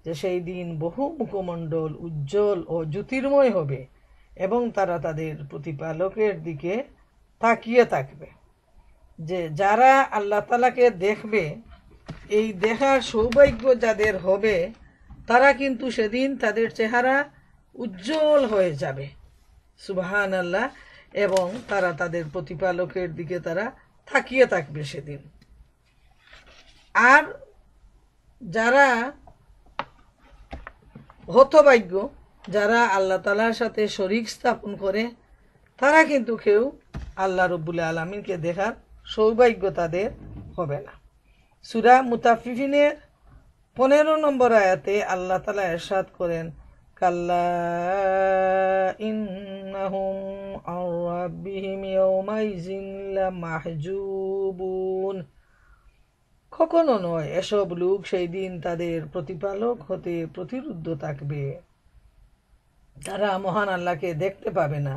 যে সেই দিন বহু মুখমণ্ডল উজ্জ্বল ও জ্যোতির্ময় হবে এবং তারা তাদের প্রতিপালকের দিকে তাকিয়ে থাকবে। যে যারা আল্লাহ তাআলাকে দেখবে, এই দেখার সৌভাগ্য যাদের হবে, তারা কিন্তু সেদিন তাদের চেহারা উজ্জ্বল হয়ে যাবে। সুবহানাল্লাহ। এবং তারা তাদের প্রতিপালকের দিকে তারা তাকিয়ে থাকবে সেদিন। আর যারা হতভাগ্য, যারা আল্লাহ তাআলার সাথে শরীক স্থাপন করে, তারা কিন্তু কেউ আল্লাহ রব্বুল আলামিনকে দেখার সৌভাগ্য তাদের হবে না। সূরা মুতাফফিফিনের 15 নম্বর আয়াতে আল্লাহ তাআলা ইরশাদ করেন, কাল্লা ইন্নাহুম আন রাব্বিহিম ইয়াওমাইজিন লামাহজুবুন। কখনো নয়, এসব লোক সেই দিন তাদের প্রতিপালক হতে প্রতিরুদ্ধ থাকবে। তারা মহান আল্লাহকে দেখতে পাবে না।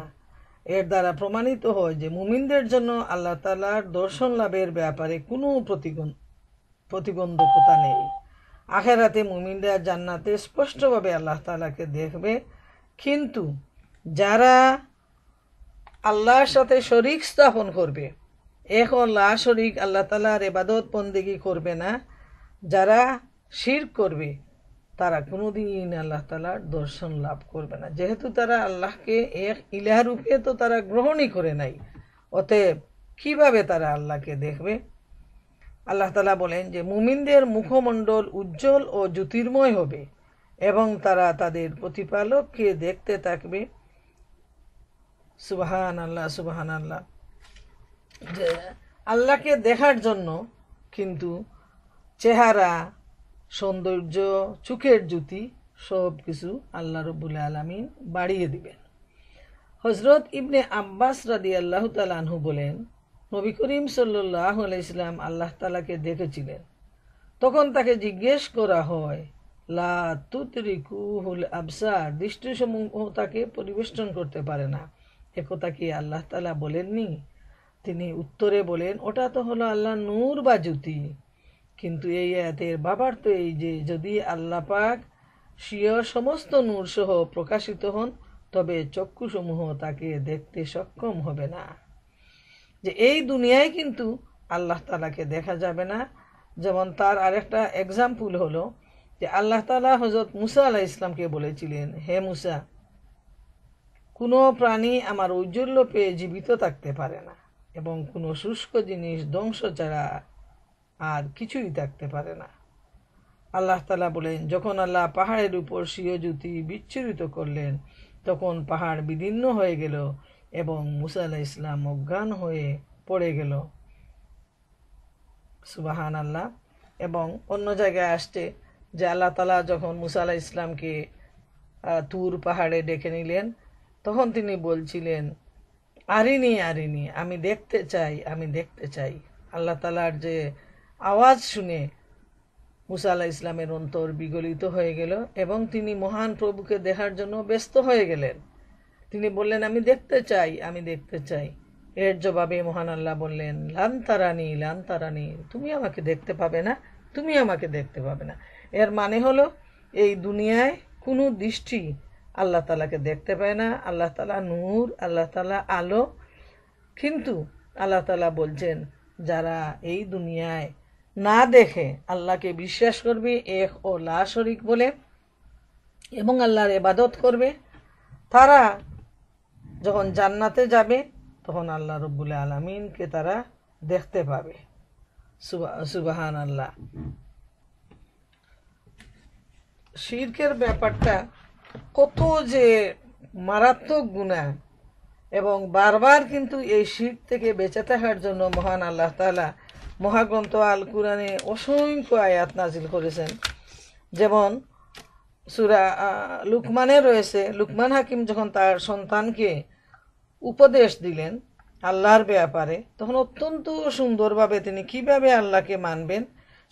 এর দ্বারা প্রমাণিত হয় যে মুমিনদের জন্য আল্লাহ তাআলার দর্শন লাভের ব্যাপারে কোনো প্রতিবন্ধকতা নেই। আখিরাতে মুমিনরা জান্নাতে স্পষ্টভাবে আল্লাহ তাআলাকে দেখবে। কিন্তু যারা আল্লাহর সাথে শরীক স্থাপন করবে, এখন লা শরীক আল্লাহ তাআলার ইবাদত বন্দেগী করবে না, যারা শিরক করবে, তারা কোনোদিন আল্লাহ তাআলার দর্শন লাভ করবে না। যেহেতু তারা আল্লাহকে এক ইলাহ রূপে তো তারা গ্রহণই করে নাই, অতএব কিভাবে তারা আল্লাহকে দেখবে? আল্লাহ তাআলা বলেন যে মুমিনদের মুখমণ্ডল উজ্জ্বল ও জ্যোতির্ময় হবে এবং তারা তাদের প্রতিপালককে দেখতে থাকবে। সুবহানাল্লাহ, সুবহানাল্লাহ। যে আল্লাহকে দেখার জন্য কিন্তু চেহারা, সৌন্দর্য, চোখের জ্যোতি সব কিছু আল্লাহ রব্বুল আলামিন বাড়িয়ে দিবেন। হযরত ইবনে আব্বাস রাদিয়াল্লাহু তাআলা আনহু বলেন, নবী করিম সাল্লাল্লাহু আলাইহি সাল্লাম আল্লাহ তাআলাকে দেখেছিলেন। তখন তাকে জিজ্ঞেস করা হয়, লা তুদরিকুহুল আবসার, দৃষ্টিসমূহ তাকে পরিবেষ্টন করতে পারে না, একথা কি আল্লাহ তাআলা বলেননি? তিনি উত্তরে বলেন, ওটা তো হলো আল্লাহ নূর বা জ্যোতি। কিন্তু এই আয়াতের ভাবার্থ এই যে যদি আল্লাহ পাক স্বীয় সমস্ত নূর সহ প্রকাশিত হন, তবে চক্ষুসমূহ তাকে দেখতে সক্ষম হবে না। যে এই দুনিয়ায় কিন্তু আল্লাহ তাআলাকে দেখা যাবে না। যেমন তার আরেকটা এক্সাম্পল হলো যে আল্লাহ তাআলা হযরত মুসা আলাইহিস সালামকে বলেছিলেন, হে মুসা, কোনো প্রাণী আমার ঔজ্জ্বল্য পেয়ে জীবিত থাকতে পারে না এবং কোনো শুষ্ক জিনিস ধ্বংস ছাড়া আর কিছুই থাকতে পারে না। আল্লাহ তাআলা বলেন, যখন আল্লাহ পাহাড়ের উপর স্বীয় জ্যোতি বিচ্ছুরিত করলেন, তখন পাহাড় বিদীর্ণ হয়ে গেল এবং মুসা আলাইহিস সালাম অজ্ঞান হয়ে পড়ে গেল। সুবহানাল্লাহ। এবং অন্য জায়গায় আসছে যে আল্লাহ তাআলা যখন মুসা আলাইহিস সালামকে তুর পাহাড়ে ডেকে নিলেন, তখন তিনি বলছিলেন, আরিনি আরিনি, আমি দেখতে চাই, আমি দেখতে চাই। আল্লাহ তাআলার যে আওয়াজ শুনে মুসা আলাইহিস সালামের অন্তর বিগলিত হয়ে গেল এবং তিনি মহান প্রভুকে দেখার জন্য ব্যস্ত হয়ে গেলেন। তিনি বললেন, আমি দেখতে চাই, আমি দেখতে চাই। এর জবাবে মহান আল্লাহ বললেন, লান তারানি, লান তারানি, তুমি আমাকে দেখতে পাবে না, তুমি আমাকে দেখতে পাবে না। এর মানে হলো এই দুনিয়ায় কোনো দৃষ্টি আল্লাহ তাআলাকে দেখতে পায় না। আল্লাহ তাআলা নূর, আল্লাহ তাআলা আলো। কিন্তু আল্লাহ তাআলা বলছেন, যারা এই দুনিয়ায় না দেখে আল্লাহকে বিশ্বাস করবে এক ও লা শরীক বলে, এবং আল্লাহর ইবাদত করবে, তারা যখন জান্নাতে যাবে তখন আল্লাহ রব্বুল আলামিনকে তারা দেখতে পাবে। সুবহানাল্লাহ। শিরকের ব্যাপারটা কত যে মারাত্মক গুনাহ, এবং বারবার কিন্তু এই শিরক থেকে বেঁচে থাকার জন্য মহান আল্লাহ তাআলা মহাগ্রন্থ আল কুরআনে অসংখ্য আয়াত নাজিল করেছেন। যেমন সূরা লুকমানে রয়েছে, লুকমান হাকিম যখন তার সন্তানকে উপদেশ দিলেন আল্লাহর ব্যাপারে, তখন অত্যন্ত সুন্দরভাবে তিনি কিভাবে আল্লাহকে মানবেন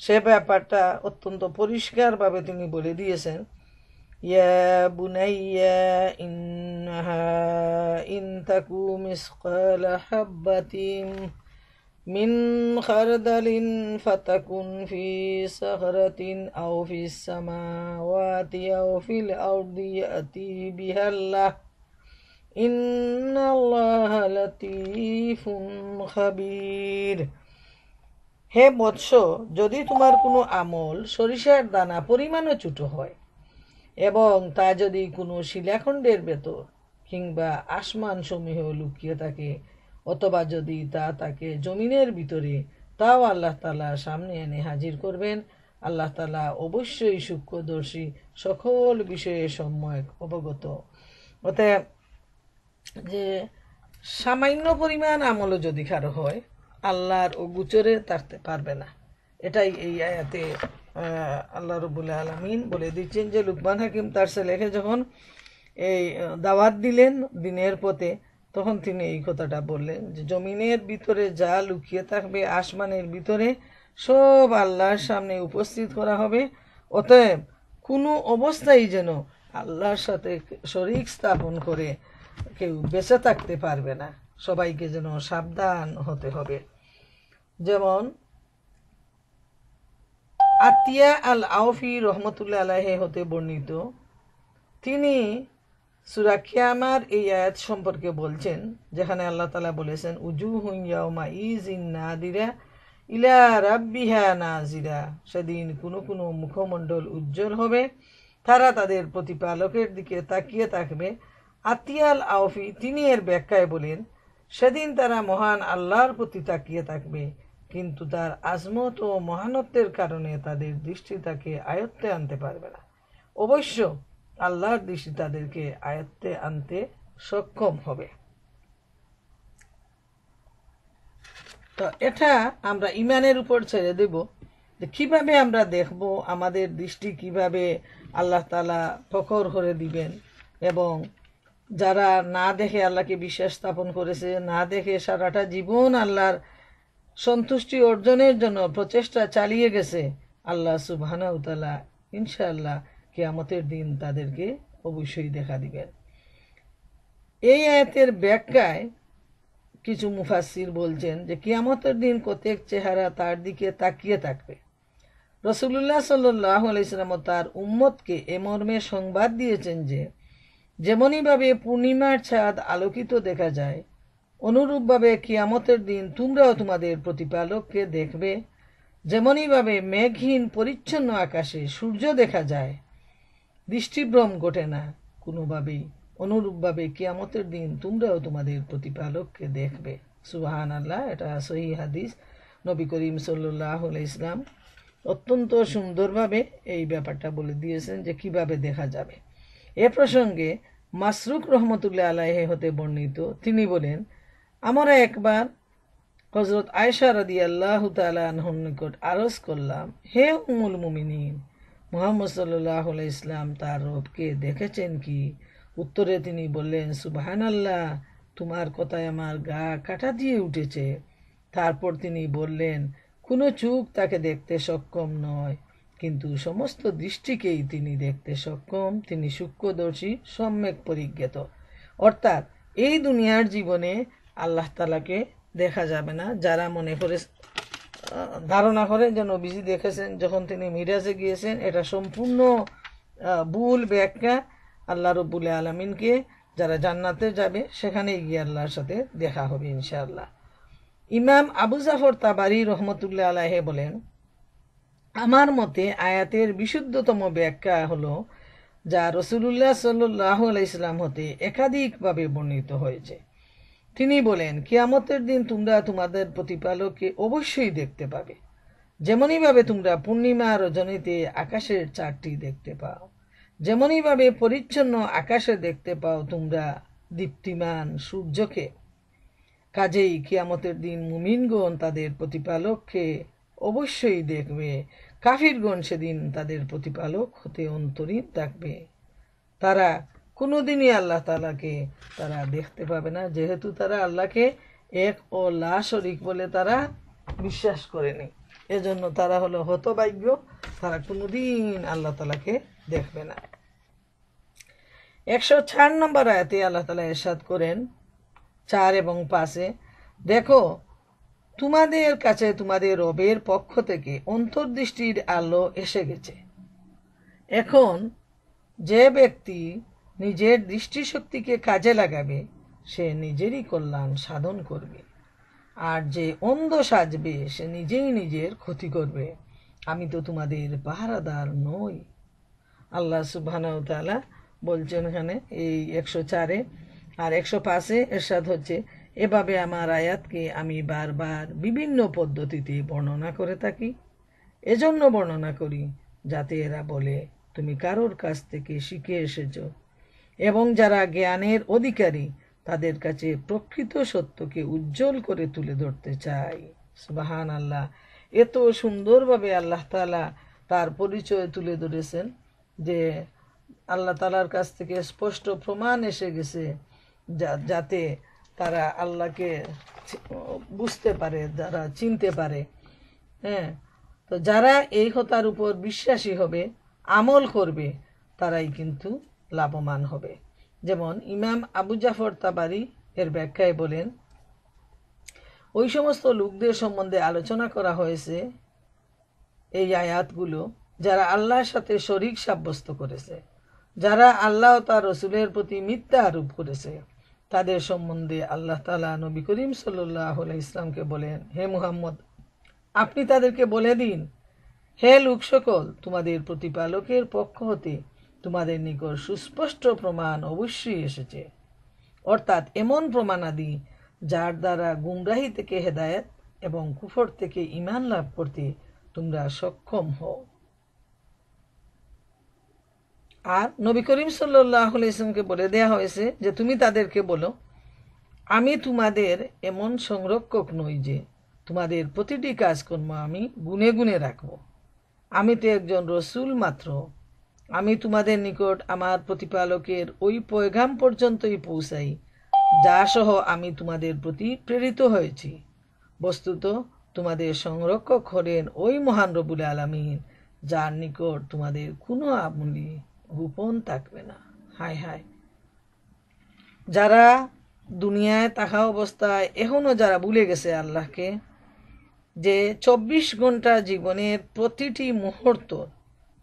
সে ব্যাপারটা অত্যন্ত পরিষ্কারভাবে তিনি বলে দিয়েছেন। ইয়া বুনাইয়া ইন্নাহা ইন তাকু মিসকালা হাববাতিন মিন খারদালিন ফাতাকুন ফি সাখরাতিন আও ফিস সামাওয়াতি আও ফিল আরদি ইয়াতি বিহাল্লাহ ইন্নাল্লাহা লাতীফুন খাবীর। হে বৎস, যদি তোমার কোনো আমল সরিষার দানা পরিমাণও ছোট হয় এবং তা যদি কোনো শিলাখণ্ডের ভেতর কিংবা আসমান সমূহ লুকিয়ে থাকে, অথবা যদি তা তাকে জমিনের ভিতরে, তাও আল্লাহ তাআলার সামনে এনে হাজির করবেন। আল্লাহ তাআলা অবশ্যই সূক্ষ্মদর্শী, সকল বিষয়ে সম্যক অবগত। অতএব যে সামান্য পরিমাণ আমলও যদি কারো হয়, আল্লাহর অগোচরে থাকতে পারবে না। এটাই এই আয়াতে আল্লাহ রাব্বুল আলামিন বলে দিচ্ছেন যে লুকমান হাকিম তার ছেলেকে যখন এই দাওয়াত দিলেন দিনের পথে, তখন তিনি এই কথাটা বললেন যে জমিনের ভিতরে যা লুকিয়ে থাকবে, আসমানের ভিতরে সব আল্লাহর সামনে উপস্থিত করা হবে। অতএব কোনো অবস্থায় যেন আল্লাহর সাথে শরীক স্থাপন করে কেউ বেঁচে থাকতে পারবে না। সবাইকে যেন সাবধান হতে হবে। যেমন আতিয়া আল আউফি রহমতুল্লাহ আলাইহি হতে বর্ণিত, তিনি সূরা কিয়ামার এই আয়াত সম্পর্কে বলছেন, যেখানে আল্লাহ তাআলা বলেছেন উজুহুন ইয়াউমা ইযিন নাদিরা ইলা রাব্বিহা নাজিরা। সেদিন কোনো কোনো মুখমণ্ডল উজ্জ্বল হবে, তারা তাদের প্রতিপালকের দিকে তাকিয়ে থাকবে। আতিয়াল আউফি তিনি এর ব্যাখ্যায় বলেন, সেদিন তারা মহান আল্লাহর প্রতি তাকিয়ে থাকবে, কিন্তু তার আজমত ও মহানত্বের কারণে তাদের দৃষ্টি তাকে আয়ত্তে আনতে পারবে না। অবশ্য আল্লাহর দৃষ্টি তাদেরকে আয়ত্তে আনতে সক্ষম হবে। তো এটা আমরা ইমানের উপর ছেড়ে দেব যে কিভাবে আমরা দেখব, আমাদের দৃষ্টি কিভাবে আল্লাহ তাআলা প্রখর করে দিবেন। এবং যারা না দেখে আল্লাহকে বিশ্বাস স্থাপন করেছে, না দেখে সারাটা জীবন আল্লাহর সন্তুষ্টি অর্জনের জন্য প্রচেষ্টা চালিয়ে গেছে, আল্লাহ সুবহানাহু ওয়া তাআলা ইনশাআল্লাহ কিয়ামতের দিন তাদেরকে অবশ্যই দেখা দিবেন। এই আয়াতের ব্যাখ্যায় কিছু মুফাসসির বলছেন যে কিয়ামতের দিন প্রত্যেক চেহারা তার দিকে তাকিয়ে থাকবে। রাসূলুল্লাহ সাল্লাল্লাহু আলাইহি ওয়াসাল্লাম তার উম্মতকে এ মর্মে সংবাদ দিয়েছেন যে যেমনইভাবে পূর্ণিমার চাঁদ আলোকিত দেখা যায়, অনুরূপভাবে কিয়ামতের দিন তোমরাও তোমাদের প্রতিপালককে দেখবে। যেমনইভাবে মেঘহীন পরিচ্ছন্ন আকাশে সূর্য দেখা যায়, দৃষ্টিভ্রম ঘটে না কোনোভাবেই, অনুরূপভাবে কিয়ামতের দিন তোমরাও তোমাদের প্রতিপালককে দেখবে। সুবহানাল্লাহ। এটা সহিহ হাদিস। নবী করিম সাল্লাল্লাহু আলাইহি ওয়াসাল্লাম অত্যন্ত সুন্দরভাবে এই ব্যাপারটা বলে দিয়েছেন যে কিভাবে দেখা যাবে। এ প্রসঙ্গে মাসরুক রহমতুল্লাহ আলাইহি হতে বর্ণিত, তিনি বলেন, আমরা একবার হযরত আয়েশা রাদিয়াল্লাহু তাআলা আনহার নিকট আরজ করলাম, হে উম্মুল মুমিনিন, মুহাম্মদ সাল্লাল্লাহু আলাইহি ওয়াসাল্লাম তার রবকে দেখেছেন কি? উত্তরে তিনি বললেন, সুবহানাল্লাহ, তোমার কথায় আমার গা কাটা দিয়ে উঠেছে। তারপর তিনি বললেন, কোনো চোখ তাকে দেখতে সক্ষম নয়, কিন্তু সমস্ত দৃষ্টিকেই তিনি দেখতে সক্ষম। তিনি সূক্ষ্মদর্শী, সম্যক পরিজ্ঞাত। অর্থাৎ এই দুনিয়ার জীবনে আল্লাহ তাআলাকে দেখা যাবে না। যারা মনে করে ধারণা করে যে নবীজি দেখেছেন যখন তিনি মিরাজে গিয়েছেন, এটা সম্পূর্ণ ভুল ব্যাখ্যা। আল্লাহ রাব্বুল আলামিনকে যারা জান্নাতে যাবে সেখানেই গিয়ে আল্লাহর সাথে দেখা হবে ইনশাআল্লাহ। ইমাম আবু জাফর তাবারি রহমতুল্লাহ আলাইহি বলেন, আমার মতে আয়াতের বিশুদ্ধতম ব্যাখ্যা হলো যা রাসূলুল্লাহ সাল্লাল্লাহু আলাইহি সাল্লাম হতে একাধিকভাবে বর্ণিত হয়েছে। তিনি বলেন, কিয়ামতের দিন তোমরা তোমাদের প্রতিপালককে অবশ্যই দেখতে পাবে, যেমনইভাবে তোমরা পূর্ণিমা রজনীতে আকাশের চাঁদটি দেখতে পাও, যেমনইভাবে পরিচ্ছন্ন আকাশে দেখতে পাও তোমরা দীপ্তিমান সূর্যকে। কাজেই কিয়ামতের দিন মুমিনগণ তাদের প্রতিপালককে অবশ্যই দেখবে, কাফিরগণ সেদিন তাদের প্রতিপালক হতে অন্তরীণ থাকবে। তারা কোনোদিনই আল্লাহ তাআলাকে তারা দেখতে পাবে না, যেহেতু তারা আল্লাহকে এক ও লা শরীক বলে তারা বিশ্বাস করেনি। এজন্য তারা হলো হতভাগ্য, তারা কোনোদিন আল্লাহ তাআলাকে দেখবে না। 104 নম্বর আয়াতে আল্লাহ তাআলা ইরশাদ করেন 4 এবং 5-এ, দেখো তোমাদের কাছে তোমাদের রবের পক্ষ থেকে অন্তর্দৃষ্টির আলো এসে গেছে। এখন যে ব্যক্তি নিজের দৃষ্টিশক্তিকে কাজে লাগাবে সে নিজেরই কল্যাণ সাধন করবে, আর যে অন্ধ সাজবে সে নিজেই নিজের ক্ষতি করবে। আমি তো তোমাদের পাহারাদার নই। আল্লাহ সুবহানাহু ওয়া তাআলা বলছেন এখানে এই 104-এ। আর 105-এ ইরশাদ হচ্ছে, এভাবে আমার আয়াতকে আমি বারবার বিভিন্ন পদ্ধতিতে বর্ণনা করে থাকি, এজন্য বর্ণনা করি যাতে এরা বলে তুমি কারোর কাছ থেকে শিখে এসেছ, এবং যারা জ্ঞানের অধিকারী তাদের কাছে প্রকৃত সত্যকে উজ্জ্বল করে তুলে ধরতে চাই। সুবহানাল্লাহ। এত সুন্দরভাবে আল্লাহ তাআলা তার পরিচয় তুলে ধরেছেন যে আল্লাহ তাআলার কাছ থেকে স্পষ্ট প্রমাণ এসে গেছে যাতে তারা আল্লাহকে বুঝতে পারে, যারা চিনতে পারে। হ্যাঁ, তো যারা এই কথার উপর বিশ্বাসী হবে, আমল করবে, তারাই কিন্তু লাভবান হবে। যেমন ইমাম আবু জাফর তাবারি এর ব্যাখ্যায় বলেন, ওই সমস্ত লোকদের সম্বন্ধে আলোচনা করা হয়েছে এই আয়াতগুলো যারা আল্লাহর সাথে শরীক সাব্যস্ত করেছে, যারা আল্লাহ ও তার রসুলের প্রতি মিথ্যা আরোপ করেছে। তাদের সম্বন্ধে আল্লাহ তাআলা নবী করিম সাল্লাল্লাহু আলাইহি ওয়াসাল্লামকে বলেন, হে মুহাম্মদ, আপনি তাদেরকে বলে দিন, হে লোক সকল, তোমাদের প্রতিপালকের পক্ষ হতে তোমাদের নিকট সুস্পষ্ট প্রমাণ অবশ্যই এসেছে, অর্থাৎ এমন প্রমাণাদি যার দ্বারা গুমরাহি থেকে হেদায়েত এবং কুফর থেকে ঈমান লাভ করতে তোমরা সক্ষম হও। আর নবী করিম সাল্লাল্লাহু আলাইহি ওয়াসাল্লামকে বলে দেয়া হয়েছে যে তুমি তাদেরকে বলো, আমি তোমাদের এমন সংরক্ষক নই যে তোমাদের প্রতিটি কাজকর্ম আমি গুনে গুনে রাখব। আমি তো একজন রসুল মাত্র। আমি তোমাদের নিকট আমার প্রতিপালকের ওই পয়গাম পর্যন্তই পৌঁছাই যা সহ আমি তোমাদের প্রতি প্রেরিত হয়েছি। বস্তুত তোমাদের সংরক্ষক হলেন ওই মহান রব্বুল আলামিন, যার নিকট তোমাদের কোনো আমলি গোপন থাকবে না। হায় হায়, যারা দুনিয়ায় থাকা অবস্থায় এখনো যারা ভুলে গেছে আল্লাহকে, যে 24 ঘন্টা জীবনের প্রতিটি মুহূর্ত,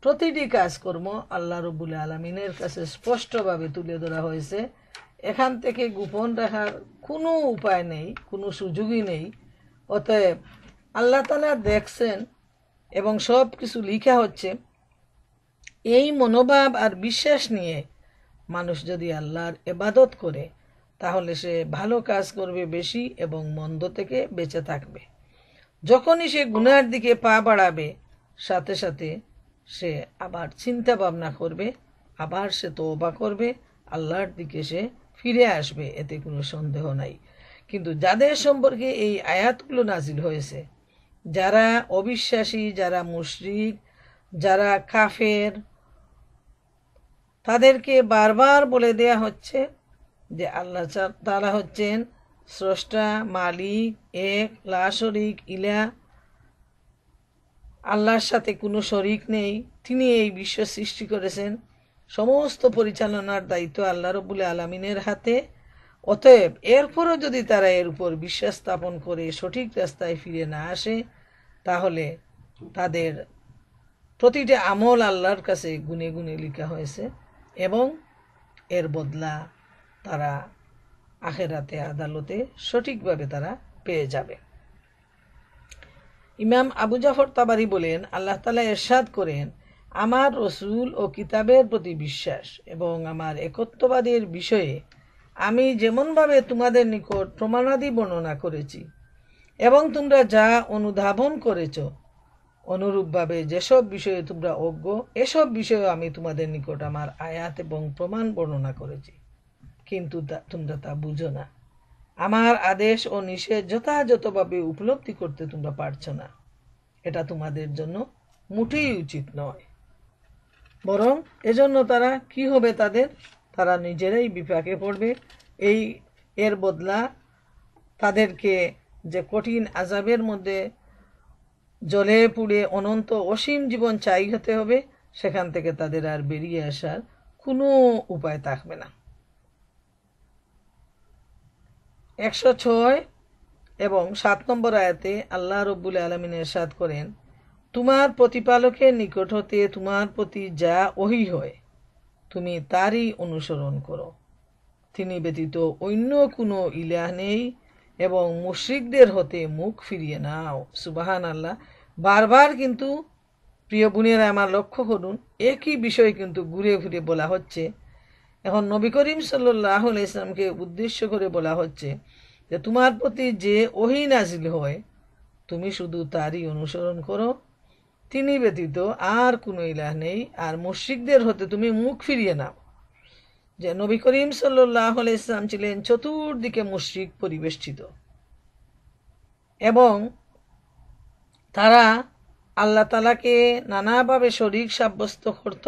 প্রতিটি কাজকর্ম আল্লাহ রব্বুল আলামিনের কাছে স্পষ্টভাবে তুলে ধরা হয়েছে। এখান থেকে গোপন রাখার কোনো উপায় নেই, কোনো সুযোগই নেই। অতএব আল্লাহ তাআলা দেখছেন এবং সব কিছু লিখা হচ্ছে। এই মনোভাব আর বিশ্বাস নিয়ে মানুষ যদি আল্লাহর ইবাদত করে তাহলে সে ভালো কাজ করবে বেশি এবং মন্দ থেকে বেঁচে থাকবে। যখনই সে গুনার দিকে পা বাড়াবে সাথে সাথে সে আবার চিন্তা ভাবনা করবে, আবার সে তওবা করবে, আল্লাহর দিকে সে ফিরে আসবে, এতে কোনো সন্দেহ নাই। কিন্তু যাদের সম্পর্কে এই আয়াতগুলো নাজিল হয়েছে, যারা অবিশ্বাসী, যারা মুশরিক, যারা কাফের, তাদেরকে বারবার বলে দেয়া হচ্ছে যে আল্লাহ তাআলা হচ্ছেন স্রষ্টা, মালিক, এক, লা শরীক, ইলা। আল্লাহর সাথে কোনো শরীক নেই, তিনি এই বিশ্ব সৃষ্টি করেছেন। সমস্ত পরিচালনার দায়িত্ব আল্লাহ রব্বুল আলামিনের হাতে। অতএব এরপরও যদি তারা এর উপর বিশ্বাস স্থাপন করে সঠিক রাস্তায় ফিরে না আসে, তাহলে তাদের প্রতিটা আমল আল্লাহর কাছে গুনে গুনে লেখা হয়েছে এবং এর বদলা তারা আখিরাতে আদালতে সঠিকভাবে তারা পেয়ে যাবে। ইমাম আবু জাফর তাবারি বলেন, আল্লাহ তাআলা ইরশাদ করেন, আমার রসুল ও কিতাবের প্রতি বিশ্বাস এবং আমার একত্ববাদের বিষয়ে আমি যেমনভাবে তোমাদের নিকট প্রমাণাদি বর্ণনা করেছি এবং তোমরা যা অনুধাবন করেছ, অনুরূপভাবে যেসব বিষয়ে তোমরা অজ্ঞ, এসব বিষয়ে আমি তোমাদের নিকট আমার আয়াত এবং প্রমাণ বর্ণনা করেছি, কিন্তু তোমরা তা বুঝো না। আমার আদেশ ও নিষেধ যথাযথভাবে উপলব্ধি করতে তোমরা পারছো না। এটা তোমাদের জন্য মোটেই উচিত নয়। বরং এজন্য তারা কি হবে, তারা নিজেরাই বিপাকে পড়বে। এর বদলা তাদেরকে যে কঠিন আযাবের মধ্যে জ্বলে পুড়ে অনন্ত অসীম জীবন চাই হতে হবে, সেখান থেকে তাদের আর বেরিয়ে আসার কোনো উপায় থাকবে না। 106 এবং 7 নম্বর আয়াতে আল্লাহ রব্বুল আলামিন ইরশাদ করেন, তোমার প্রতিপালকের নিকট হতে তোমার প্রতি যা ওহী হয় তুমি তারই অনুসরণ করো। তিনি ব্যতীত অন্য কোনো ইলাহ নেই এবং মুশরিকদের হতে মুখ ফিরিয়ে নাও। সুবহানাল্লাহ। বারবার কিন্তু প্রিয় বোনেরা আমার লক্ষ্য করুন, একই বিষয় কিন্তু ঘুরে ফিরে বলা হচ্ছে। এখন নবী করিম সাল্লাল্লাহু আলাইহি ওয়াসাল্লামকে উদ্দেশ্য করে বলা হচ্ছে যে তোমার প্রতি যে ওহী নাজিল হয় তুমি শুধু তারই অনুসরণ করো। তিনি ব্যতীত আর কোনো ইলাহ নেই, আর মুশরিকদের হতে তুমি মুখ ফিরিয়ে নাও। যে নবী করিম সাল্লাল্লাহু আলাইহি ওয়াসাল্লাম ছিলেন চতুর্দিকে মুশরিক পরিবেষ্টিত এবং তারা আল্লাহ তাআলাকে নানাভাবে শরীক সাব্যস্ত করত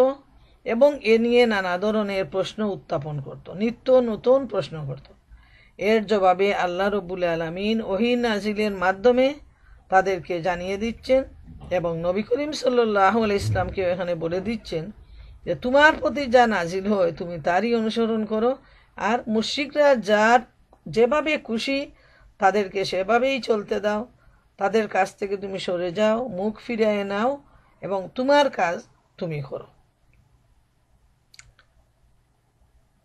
এবং এ নিয়ে নানা ধরনের প্রশ্ন উত্থাপন করত, নিত্য নতুন প্রশ্ন করত। এর জবাবে আল্লাহ রব্বুল আলামিন ওহী নাজিলের মাধ্যমে তাদেরকে জানিয়ে দিচ্ছেন এবং নবী করিম সাল্লাল্লাহু আলাইহি ওয়াসাল্লামকে এখানে বলে দিচ্ছেন যে তোমার প্রতি যা নাজিল হয় তুমি তারই অনুসরণ করো, আর মুশরিকরা যার যেভাবে খুশি তাদেরকে সেভাবেই চলতে দাও। তাদের কাছ থেকে তুমি সরে যাও, মুখ ফিরিয়ে নাও এবং তোমার কাজ তুমি করো।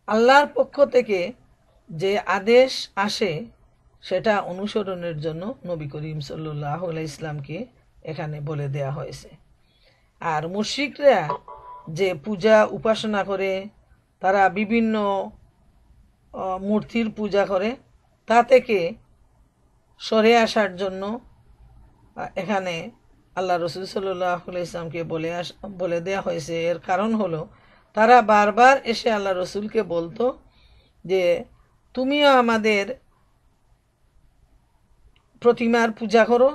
আল্লাহর পক্ষ থেকে যে আদেশ আসে সেটা অনুসরণের জন্য নবী করিম সাল্লাল্লাহু আলাইহি ওয়াসাল্লামকে এখানে বলে দেয়া হয়েছে। আর মুশরিকরা যে পূজা উপাসনা করে, তারা বিভিন্ন মূর্তির পূজা করে, তা থেকে সরে আসার জন্য এখানে আল্লাহ রসুল সাল্লাল্লাহু আলাইহি ওয়াসাল্লামকে বলে দেয়া হয়েছে। এর কারণ হলো তারা বারবার এসে আল্লাহ রসুলকে বলতো যে তুমিও আমাদের প্রতিমার পূজা করো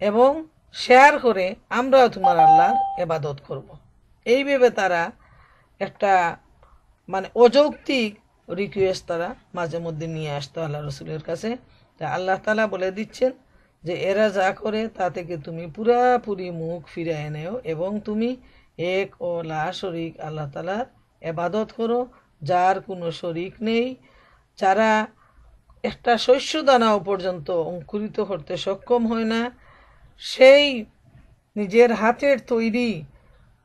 এবং শেয়ার করে আমরাও তোমার আল্লাহর ইবাদত করব। এইভাবে তারা একটা অযৌক্তিক রিকোয়েস্ট তারা মাঝে মধ্যে নিয়ে আসতো আল্লাহ রসুলের কাছে। তা আল্লাহ তাআলা বলে দিচ্ছেন যে এরা যা করে তা থেকে তুমি পুরাপুরি মুখ ফিরিয়ে নেও এবং তুমি এক ও লা শরীক আল্লাহ তাআলার ইবাদত করো, যার কোনো শরীক নেই, যারা একটা শস্য দানাও পর্যন্ত অঙ্কুরিত করতে সক্ষম হয় না, সেই নিজের হাতের তৈরি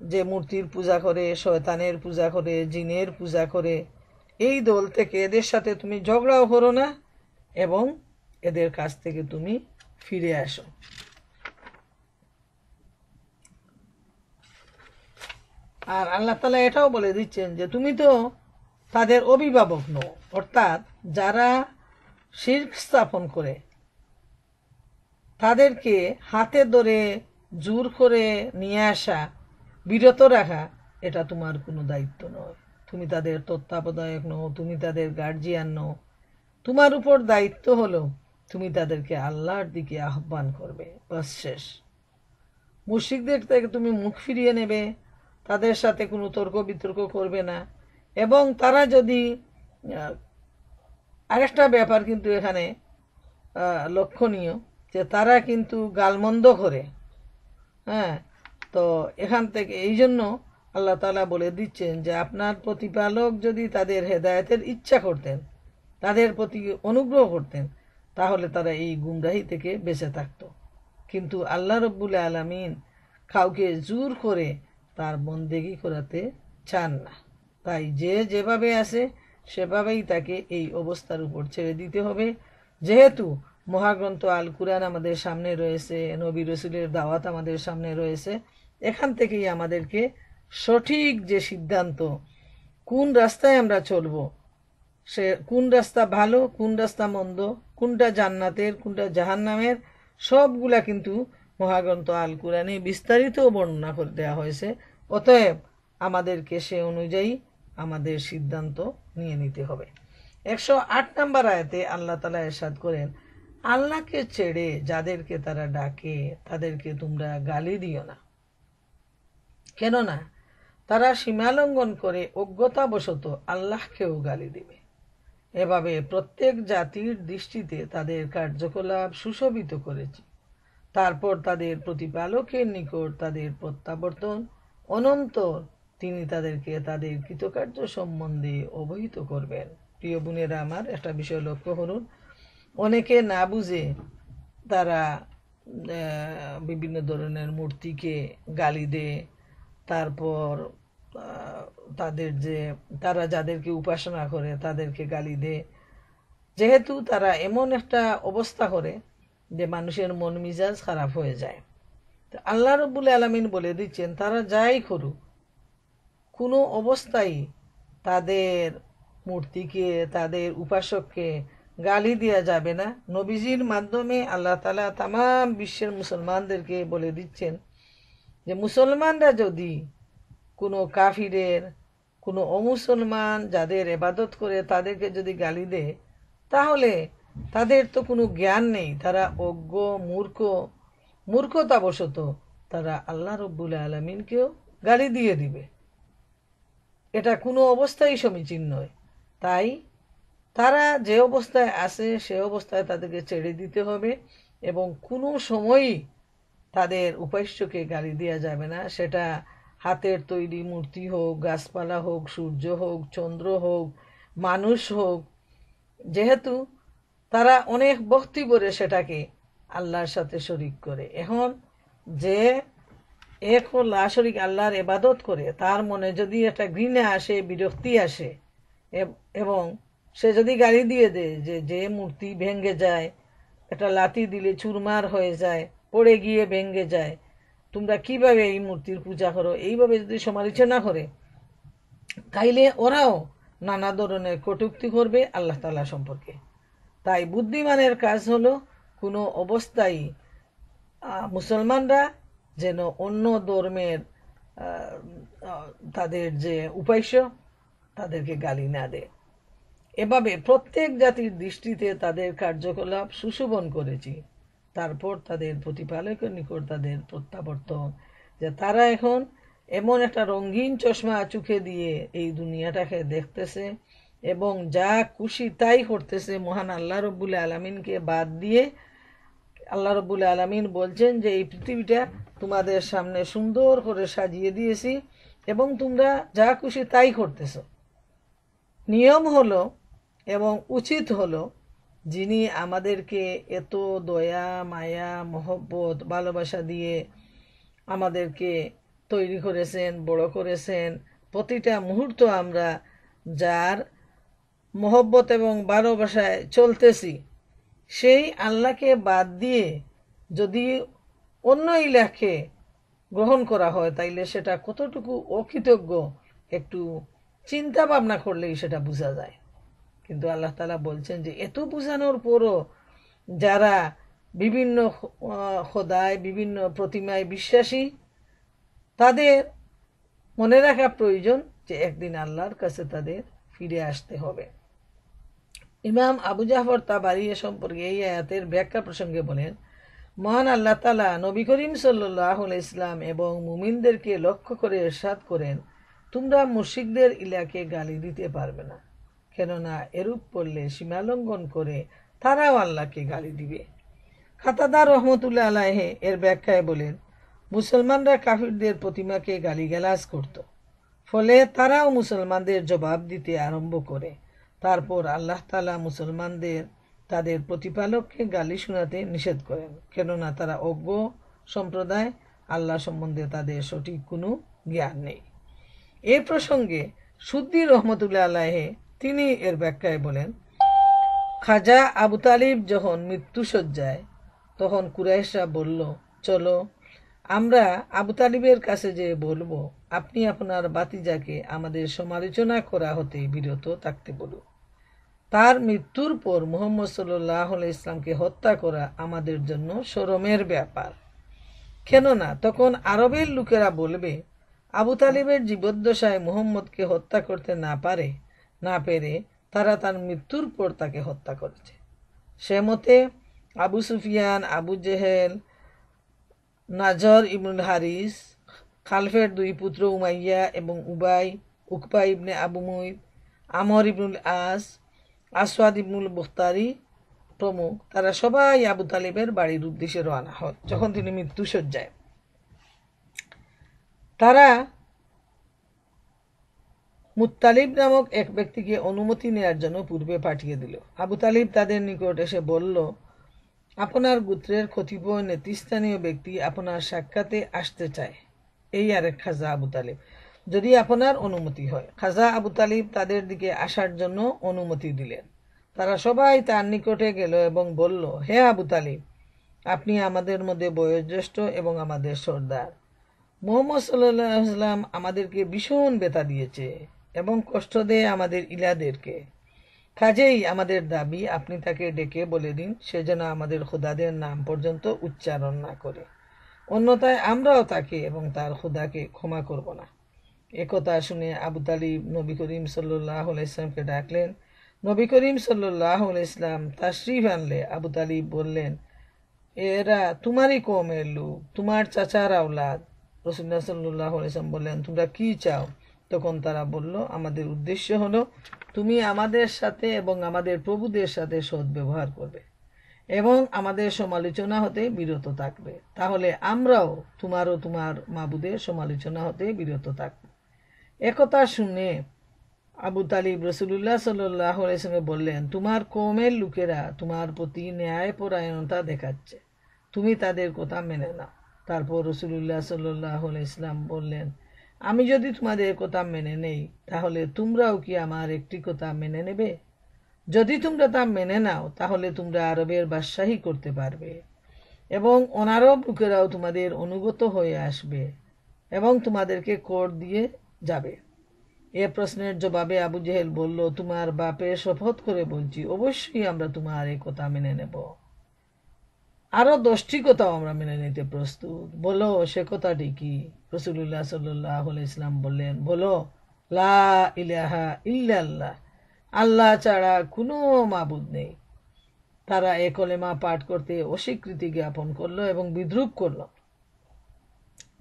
যে মূর্তির পূজা করে, শয়তানের পূজা করে, জিনের পূজা করে, এই দল থেকে এদের সাথে তুমি ঝগড়াও করো না এবং এদের কাছ থেকে তুমি ফিরে আসো। আর আল্লাহ তাআলা এটাও বলে দিচ্ছেন যে তুমি তো তাদের অভিভাবক নও, অর্থাৎ যারা শিরক স্থাপন করে তাদেরকে হাতে ধরে জোর করে নিয়ে আসা, বিরত রাখা, এটা তোমার কোনো দায়িত্ব নয়। তুমি তাদের তত্ত্বাবধায়ক নও, তুমি তাদের গার্জিয়ান নও। তোমার উপর দায়িত্ব হলো তুমি তাদেরকে আল্লাহর দিকে আহ্বান করবে, বাস শেষ। মুশরিকদের থেকে তুমি মুখ ফিরিয়ে নেবে, তাদের সাথে কোনো তর্ক বিতর্ক করবে না। এবং তারা যদি আরেকটা ব্যাপার কিন্তু এখানে লক্ষণীয় যে তারা কিন্তু গালমন্দ করে। তো এখান থেকে এই জন্য আল্লাহ তাআলা বলে দিচ্ছেন যে আপনার প্রতিপালক যদি তাদের হেদায়েতের ইচ্ছা করতেন, তাদের প্রতি অনুগ্রহ করতেন, তাহলে তারা এই গুমরাহি থেকে বেঁচে থাকতো। কিন্তু আল্লাহ রব্বুল আলামিন কাউকে জোর করে তার বন্দেগী করাতে চান না। তাই যে যেভাবে আছে সেভাবেই তাকে এই অবস্থার উপর ছেড়ে দিতে হবে। যেহেতু মহাগ্রন্থ আল কুরআন আমাদের সামনে রয়েছে, নবী রসুলের দাওয়াত আমাদের সামনে রয়েছে, এখান থেকেই আমাদেরকে সঠিক যে সিদ্ধান্ত, কোন রাস্তায় আমরা চলব, সে কোন রাস্তা ভালো, কোন রাস্তা মন্দ, কোনটা জান্নাতের, কোনটা জাহান্নামের, সবগুলা কিন্তু মহাগ্রন্থ আল কুরআনে বিস্তারিত বর্ণনা করে দেওয়া হয়েছে। অতএব আমাদেরকে সে অনুযায়ী আমাদের সিদ্ধান্ত নিয়ে নিতে হবে। 108 নম্বর আয়াতে আল্লাহ তাআলা ইরশাদ করেন, আল্লাহকে ছেড়ে যাদেরকে তারা ডাকে তাদেরকে তোমরা গালি দিও না, কেননা তারা সীমালঙ্ঘন করে অজ্ঞতাবশত আল্লাহকেও গালি দিবে। এভাবে প্রত্যেক জাতির দৃষ্টিতে তাদের কার্যকলাপ সুশোভিত করেছি, তারপর তাদের প্রতিপালকের নিকট তাদের প্রত্যাবর্তন অনন্তর তিনি তাদেরকে তাদের কৃতকার্য সম্বন্ধে অবহিত করবেন। প্রিয় বোনেরা আমার, একটা বিষয় লক্ষ্য করুন, অনেকে না বুঝে তারা বিভিন্ন ধরনের মূর্তিকে গালি দেয়, তারপর তারা যাদেরকে উপাসনা করে তাদেরকে গালি দেয়, যেহেতু তারা এমন একটা অবস্থা করে যে মানুষের মন মিজাজ খারাপ হয়ে যায়। তো আল্লাহ রাব্বুল আলামিন বলে দিচ্ছেন, তারা যাই করুক, কোনো অবস্থায় তাদের মূর্তিকে, তাদের উপাসককে গালি দেওয়া যাবে না। নবীজির মাধ্যমে আল্লাহ তাআলা তামাম বিশ্বের মুসলমানদেরকে বলে দিচ্ছেন যে মুসলমানরা যদি কোনো কাফিরের, কোনো অমুসলমান যাদের ইবাদত করে তাদেরকে যদি গালি দেয়, তাহলে তাদের তো কোনো জ্ঞান নেই, তারা অজ্ঞ, মূর্খতাবশত তারা আল্লাহ রাব্বুল আলামিনকেও গালি দিয়ে দিবে। এটা কোনো অবস্থায় সমীচীন নয়। তাই তারা যে অবস্থায় আছে সে অবস্থায় তাদেরকে ছেড়ে দিতে হবে এবং কোনো সময়ই তাদের উপাস্যকে গালি দেওয়া যাবে না। সেটা হাতের তৈরি মূর্তি হোক, গাছপালা হোক, সূর্য হোক, চন্দ্র হোক, মানুষ হোক, যেহেতু তারা অনেক ভক্তি করে সেটাকে আল্লাহর সাথে শরীক করে। এখন যে এক ও লা শরীক আল্লাহর ইবাদত করে, তার মনে যদি একটা ঘৃণা আসে, বিরক্তি আসে এবং সে যদি গালি দিয়ে দেয় যে মূর্তি ভেঙে যায়, একটা লাথি দিলে চুরমার হয়ে যায়, পড়ে গিয়ে ভেঙে যায়, তোমরা কিভাবে এই মূর্তির পূজা করো, এইভাবে যদি সমালোচনা করে, তাইলে ওরাও নানা ধরনের কটূক্তি করবে আল্লাহ তাআলা সম্পর্কে। তাই বুদ্ধিমানের কাজ হলো কোনো অবস্থায় মুসলমানরা যেন অন্য ধর্মের তাদের যে উপাস্য তাদেরকে গালি না দেয়। এভাবে প্রত্যেক জাতির দৃষ্টিতে তাদের কার্যকলাপ সুশোভন করেছি, তারপর তাদের প্রতিপালকের নিকট তাদের প্রত্যাবর্তন, যে তারা এখন এমন একটা রঙিন চশমা চোখে দিয়ে এই দুনিয়াটাকে দেখতেছে এবং যা খুশি তাই করতেছে মহান আল্লাহ রাব্বুল আলামিনকে বাদ দিয়ে। আল্লাহ রাব্বুল আলামিন বলছেন যে এই পৃথিবীটা তোমাদের সামনে সুন্দর করে সাজিয়ে দিয়েছি এবং তোমরা যা খুশি তাই করতেছো। নিয়ম হলো এবং উচিত হলো, যিনি আমাদেরকে এত দয়া, মায়া, মহব্বত, ভালোবাসা দিয়ে আমাদেরকে তৈরি করেছেন, বড় করেছেন, প্রতিটা মুহূর্ত আমরা যার মহব্বত এবং ভালোবাসায় চলতেছি, সেই আল্লাহকে বাদ দিয়ে যদি অন্য ইলাহকে গ্রহণ করা হয়, তাইলে সেটা কতটুকু অকৃতজ্ঞ একটু চিন্তা ভাবনা করলেই সেটা বোঝা যায়। কিন্তু আল্লাহ তাআলা বলছেন যে এত বোঝানোর পরও যারা বিভিন্ন খোদায়, বিভিন্ন প্রতিমায় বিশ্বাসী, তাদের মনে রাখা প্রয়োজন যে একদিন আল্লাহর কাছে তাদের ফিরে আসতে হবে। ইমাম আবু জাফর তাবারি এ সম্পর্কে এই আয়াতের ব্যাখ্যা প্রসঙ্গে বলেন, মহান আল্লাহ তাআলা নবী করিম সাল্লাল্লাহু আলাইহি ওয়াসাল্লাম এবং মুমিনদেরকে লক্ষ্য করে ইরশাদ করেন, তোমরা মুশরিকদের ইলাকে গালি দিতে পারবে না, কেননা এরূপ করলে সীমালঙ্ঘন করে তারাও আল্লাহকে গালি দিবে। কাতাদা রহমতুল্লাহ আলাইহি এর ব্যাখ্যায় বলেন, মুসলমানরা কাফিরদের প্রতিমাকে গালিগালাজ করত, ফলে তারাও মুসলমানদের জবাব দিতে আরম্ভ করে। তারপর আল্লাহ তাআলা মুসলমানদের তাদের প্রতিপালককে গালি শোনাতে নিষেধ করেন, কেননা তারা অজ্ঞ সম্প্রদায়, আল্লাহ সম্বন্ধে তাদের সঠিক কোনো জ্ঞান নেই। এ প্রসঙ্গে সুদ্দী রহমতুল্লাহ আলাইহি তিনি এর ব্যাখ্যায় বলেন, খাজা আবু তালিব যখন মৃত্যুশয্যায়, তখন কুরাইশরা বলল, চলো আমরা আবু তালিবের কাছে যে বলবো, আপনি আপনার বাতিজাকে আমাদের সমালোচনা করা হতে বিরত থাকতে বলুন। তার মৃত্যুর পর মুহাম্মদ সাল্লাল্লাহু আলাইহি ইসলামকে হত্যা করা আমাদের জন্য শরমের ব্যাপার। কেননা তখন আরবের লোকেরা বলবে, আবু তালিবের জীবদ্দশায় মুহাম্মদকে হত্যা করতে না পেরে তারা তার মৃত্যুর পর তাকে হত্যা করেছে। সে মতে আবু সুফিয়ান, আবু জেহেল, নাজর ইবনুল হারিস, খালফের দুই পুত্র উমাইয়া এবং উকবা ইবনে আবু মুইত, আমর ইবনুল আসওয়াদ ইবনুল বুখতারি প্রমুখ, তারা সবাই আবু তালিবের বাড়ির উদ্দেশ্যে রওনা হন যখন তিনি মৃত্যুশয্যায়। তারা মুত্তালিব নামক এক ব্যক্তিকে অনুমতি নেয়ার জন্য পূর্বে পাঠিয়ে দিল। আবু তালিব তাদের নিকট এসে বলল, আপনার গোত্রের কতিপয় নেতৃস্থানীয় ব্যক্তি আপনার সাক্ষাতে আসতে চায়। এই আরেক খাজা আবু তালিব, যদি আপনার অনুমতি হয়। খাজা আবু তালিব তাদের দিকে আসার জন্য অনুমতি দিলেন। তারা সবাই তার নিকটে গেল এবং বলল, হে আবু তালিব, আপনি আমাদের মধ্যে বয়োজ্যেষ্ঠ এবং আমাদের সর্দার। মুহাম্মদ সাল্লাল্লাহু আলাইহি ওয়াসাল্লাম আমাদেরকে ভীষণ ব্যথা দিয়েছে এবং কষ্ট দেয় আমাদের ইলাদেরকে। কাজেই আমাদের দাবি, আপনি তাকে ডেকে বলে দিন সে যেন আমাদের খোদাদের নাম পর্যন্ত উচ্চারণ না করে, অন্যথায় আমরাও তাকে এবং তার খোদাকে ক্ষমা করব না। একথা শুনে আবু তালিব নবী করিম সাল্লাল্লাহু আলাইহি ইসলামকে ডাকলেন। নবী করিম সাল্লাল্লাহু আলাইহি ইসলাম তাশরিফ আনলে আবু তালিব বললেন, এরা তোমারই কওমের লোক, তোমার চাচার আওলাদ। রাসূলুল্লাহ সাল্লাল্লাহু আলাইহি ওয়াসাল্লাম বললেন, তোমরা কি চাও? তখন তারা বলল, আমাদের উদ্দেশ্য হলো তুমি আমাদের সাথে এবং আমাদের প্রভুদের সাথে সদ্ব্যবহার করবে এবং আমাদের সমালোচনা হতে বিরত থাকবে, তাহলে আমরাও তোমার ও তোমার মাবুদের সমালোচনা হতে বিরত থাকব। একথা শুনে আবু তালিব রাসূলুল্লাহ সাল্লাল্লাহু আলাইহি ওয়াসাল্লাম বললেন, তোমার কওমের লোকেরা তোমার প্রতি ন্যায়পরায়ণতা দেখাচ্ছে, তুমি তাদের কথা মেনে নাও। তারপর রাসূলুল্লাহ সাল্লাল্লাহু আলাইহি ওয়াসাল্লাম বললেন, আমি যদি তোমাদের কথা মেনে নেই, তাহলে তোমরাও কি আমার একটি কথা মেনে নেবে? যদি তোমরা তা মেনে নাও, তাহলে তোমরা আরবের বাদশাহী করতে পারবে এবং অনারব লোকেরাও তোমাদের অনুগত হয়ে আসবে এবং তোমাদেরকে কর দিয়ে যাবে। এ প্রশ্নের জবাবে আবু জেহেল বলল, তোমার বাপের শপথ করে বলছি, অবশ্যই আমরা তোমার এই কথা মেনে নেব। আরো 10টি কথাও আমরা মেনে নিতে প্রস্তুত। বলো, সে কথাটি কি? রাসূলুল্লাহ সাল্লাল্লাহু আলাইহি ওয়াসাল্লাম বললেন, বলো, লা ইলাহা ইল্লাল্লাহ, আল্লাহ ছাড়া কোনো মাবুদ নেই। তারা এ কলেমা পাঠ করতে অস্বীকৃতি জ্ঞাপন করলো এবং বিদ্রূপ করলো।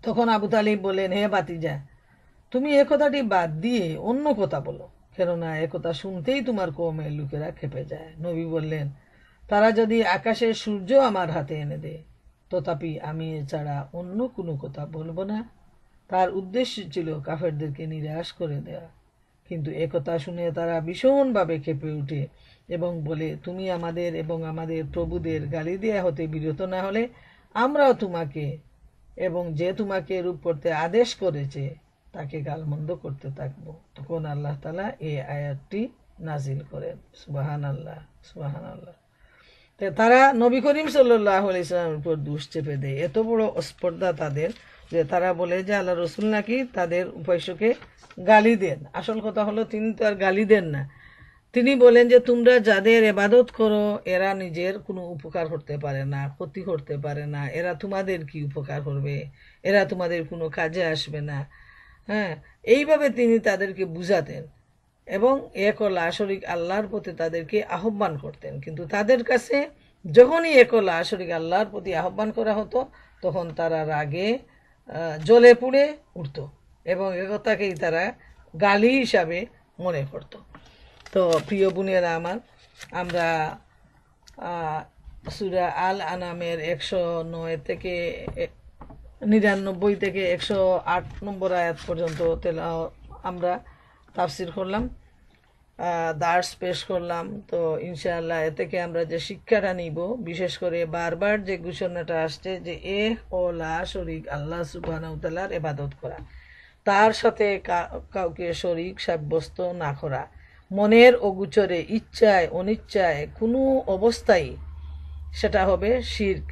তখন আবু তালিব বললেন, হে ভাতিজা, তুমি এ কথাটি বাদ দিয়ে অন্য কথা বলো, কেননা এ কথা শুনতেই তোমার কওমের লোকেরা ক্ষেপে যায়। নবী বললেন, তারা যদি আকাশের সূর্য আমার হাতে এনে দেয়, তথাপি আমি এছাড়া অন্য কোনো কথা বলবো না। তার উদ্দেশ্য ছিল কাফেরদেরকে নিরাশ করে দেওয়া। কিন্তু একথা শুনে তারা ভীষণভাবে ক্ষেপে উঠে এবং বলে, তুমি আমাদের এবং আমাদের প্রভুদের গালি দেয়া হতে বিরত না হলে আমরাও তোমাকে এবং যে তোমাকে রূপ করতে আদেশ করেছে তাকে গালমন্দ করতে থাকবো। তখন আল্লাহ তাআলা এই আয়াতটি নাজিল করেন। সুবহানাল্লাহ, সুবহানাল্লাহ। তারা নবী করিম সাল্লাল্লাহু আলাইহি ওয়াসাল্লামের উপর দোষ চেপে দেয়। এত বড় স্পর্ধা তাদের যে তারা বলে যে আল্লাহ রসুল নাকি তাদের উপাস্যকে গালি দেন। আসল কথা হলো তিনি তো আর গালি দেন না, তিনি বলেন যে তোমরা যাদের ইবাদত করো এরা নিজের কোনো উপকার করতে পারে না, ক্ষতি করতে পারে না, এরা তোমাদের কি উপকার করবে, এরা তোমাদের কোনো কাজে আসবে না। হ্যাঁ, এইভাবে তিনি তাদেরকে বুঝাতেন এবং একলা শরীক আল্লাহর প্রতি তাদেরকে আহ্বান করতেন। কিন্তু তাদের কাছে যখনই একলা শরীক আল্লাহর প্রতি আহ্বান করা হতো, তখন তারা রাগে জ্বলে পুড়ে উঠত এবং একথাকেই তারা গালি হিসাবে মনে করত। তো প্রিয় বোনেরা আমার, আমরা সূরা আল আনামের 109 থেকে 99 থেকে 108 নম্বর আয়াত পর্যন্ত আমরা তাফসির করলাম, দার্স পেশ করলাম। তো ইনশাআল্লাহ এ থেকে আমরা যে শিক্ষাটা নিব, বিশেষ করে বারবার যে ঘোষণাটা আসছে যে ও লা শরীক আল্লাহ সুবহানাহু ওয়া তাআলার ইবাদত করা, তার সাথে কাউকে শরীক সাব্যস্ত না করা, মনের অগোচরে ইচ্ছায় অনিচ্ছায় কোনো অবস্থায় সেটা হবে শিরক।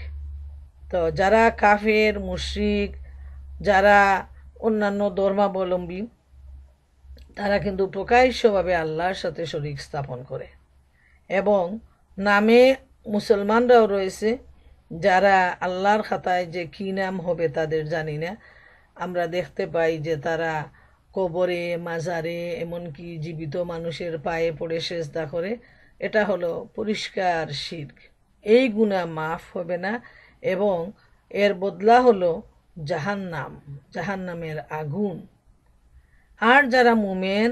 তো যারা কাফের মুশরিক, যারা অন্যান্য ধর্মাবলম্বী, তারা কিন্তু প্রকাশ্যভাবে আল্লাহর সাথে শরীক স্থাপন করে। এবং নামে মুসলমানরাও রয়েছে, যারা আল্লাহর খাতায় যে কী নাম হবে তাদের জানি না। আমরা দেখতে পাই যে তারা কবরে, মাজারে, এমনকি জীবিত মানুষের পায়ে পড়ে সেজদা করে। এটা হলো পরিষ্কার শিরক। এই গুনাহ মাফ হবে না এবং এর বদলা হলো জাহান্নামের আগুন। আর যারা মুমেন,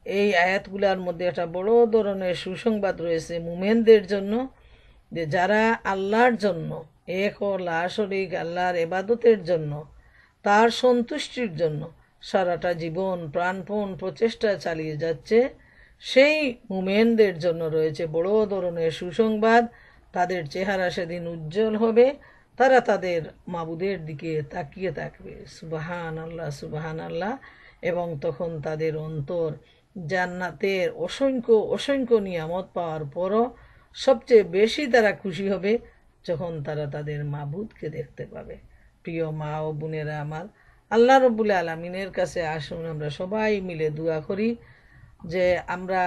এই আয়াতগুলোর মধ্যে একটা বড় ধরনের সুসংবাদ রয়েছে মুমেনদের জন্য, যে যারা আল্লাহর জন্য, এক ও লা শরীক আল্লাহর ইবাদতের জন্য, তার সন্তুষ্টির জন্য সারাটা জীবন প্রাণপণ প্রচেষ্টা চালিয়ে যাচ্ছে, সেই মুমেনদের জন্য রয়েছে বড় ধরনের সুসংবাদ। তাদের চেহারা সেদিন উজ্জ্বল হবে, তারা তাদের মাবুদের দিকে তাকিয়ে থাকবে, সুবহান আল্লাহ, সুবহান আল্লাহ। এবং তখন তাদের অন্তর জান্নাতের অসংখ্য অসংখ্য নিয়ামত পাওয়ার পরও সবচেয়ে বেশি তারা খুশি হবে যখন তারা তাদের মাবুদকে দেখতে পাবে। প্রিয় মা ও বোনেরা আমার, আল্লাহ রব্বুল আলামিনের কাছে আসুন আমরা সবাই মিলে দোয়া করি যে আমরা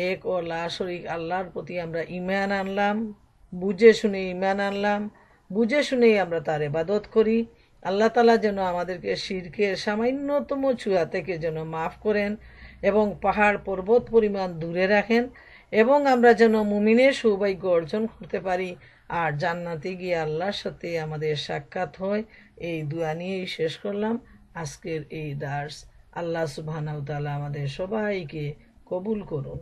এক ও লা শরীক আল্লাহর প্রতি আমরা ঈমান আনলাম, বুঝে শুনে ঈমান আনলাম, বুঝে শুনেই আমরা তার ইবাদত করি। আল্লাহ তাআলা যেন আমাদেরকে শিরকের সামান্যতম ছোঁয়া থেকে যেন মাফ করেন এবং পাহাড় পর্বত পরিমাণ দূরে রাখেন, এবং আমরা যেন মুমিনের সৌভাগ্য অর্জন করতে পারি আর জান্নাতে গিয়ে আল্লাহর সাথে আমাদের সাক্ষাৎ হয়। এই দোয়া নিয়েই শেষ করলাম আজকের এই দার্স। আল্লাহ সুবহানাহু ওয়া তাআলা আমাদের সবাইকে কবুল করুন।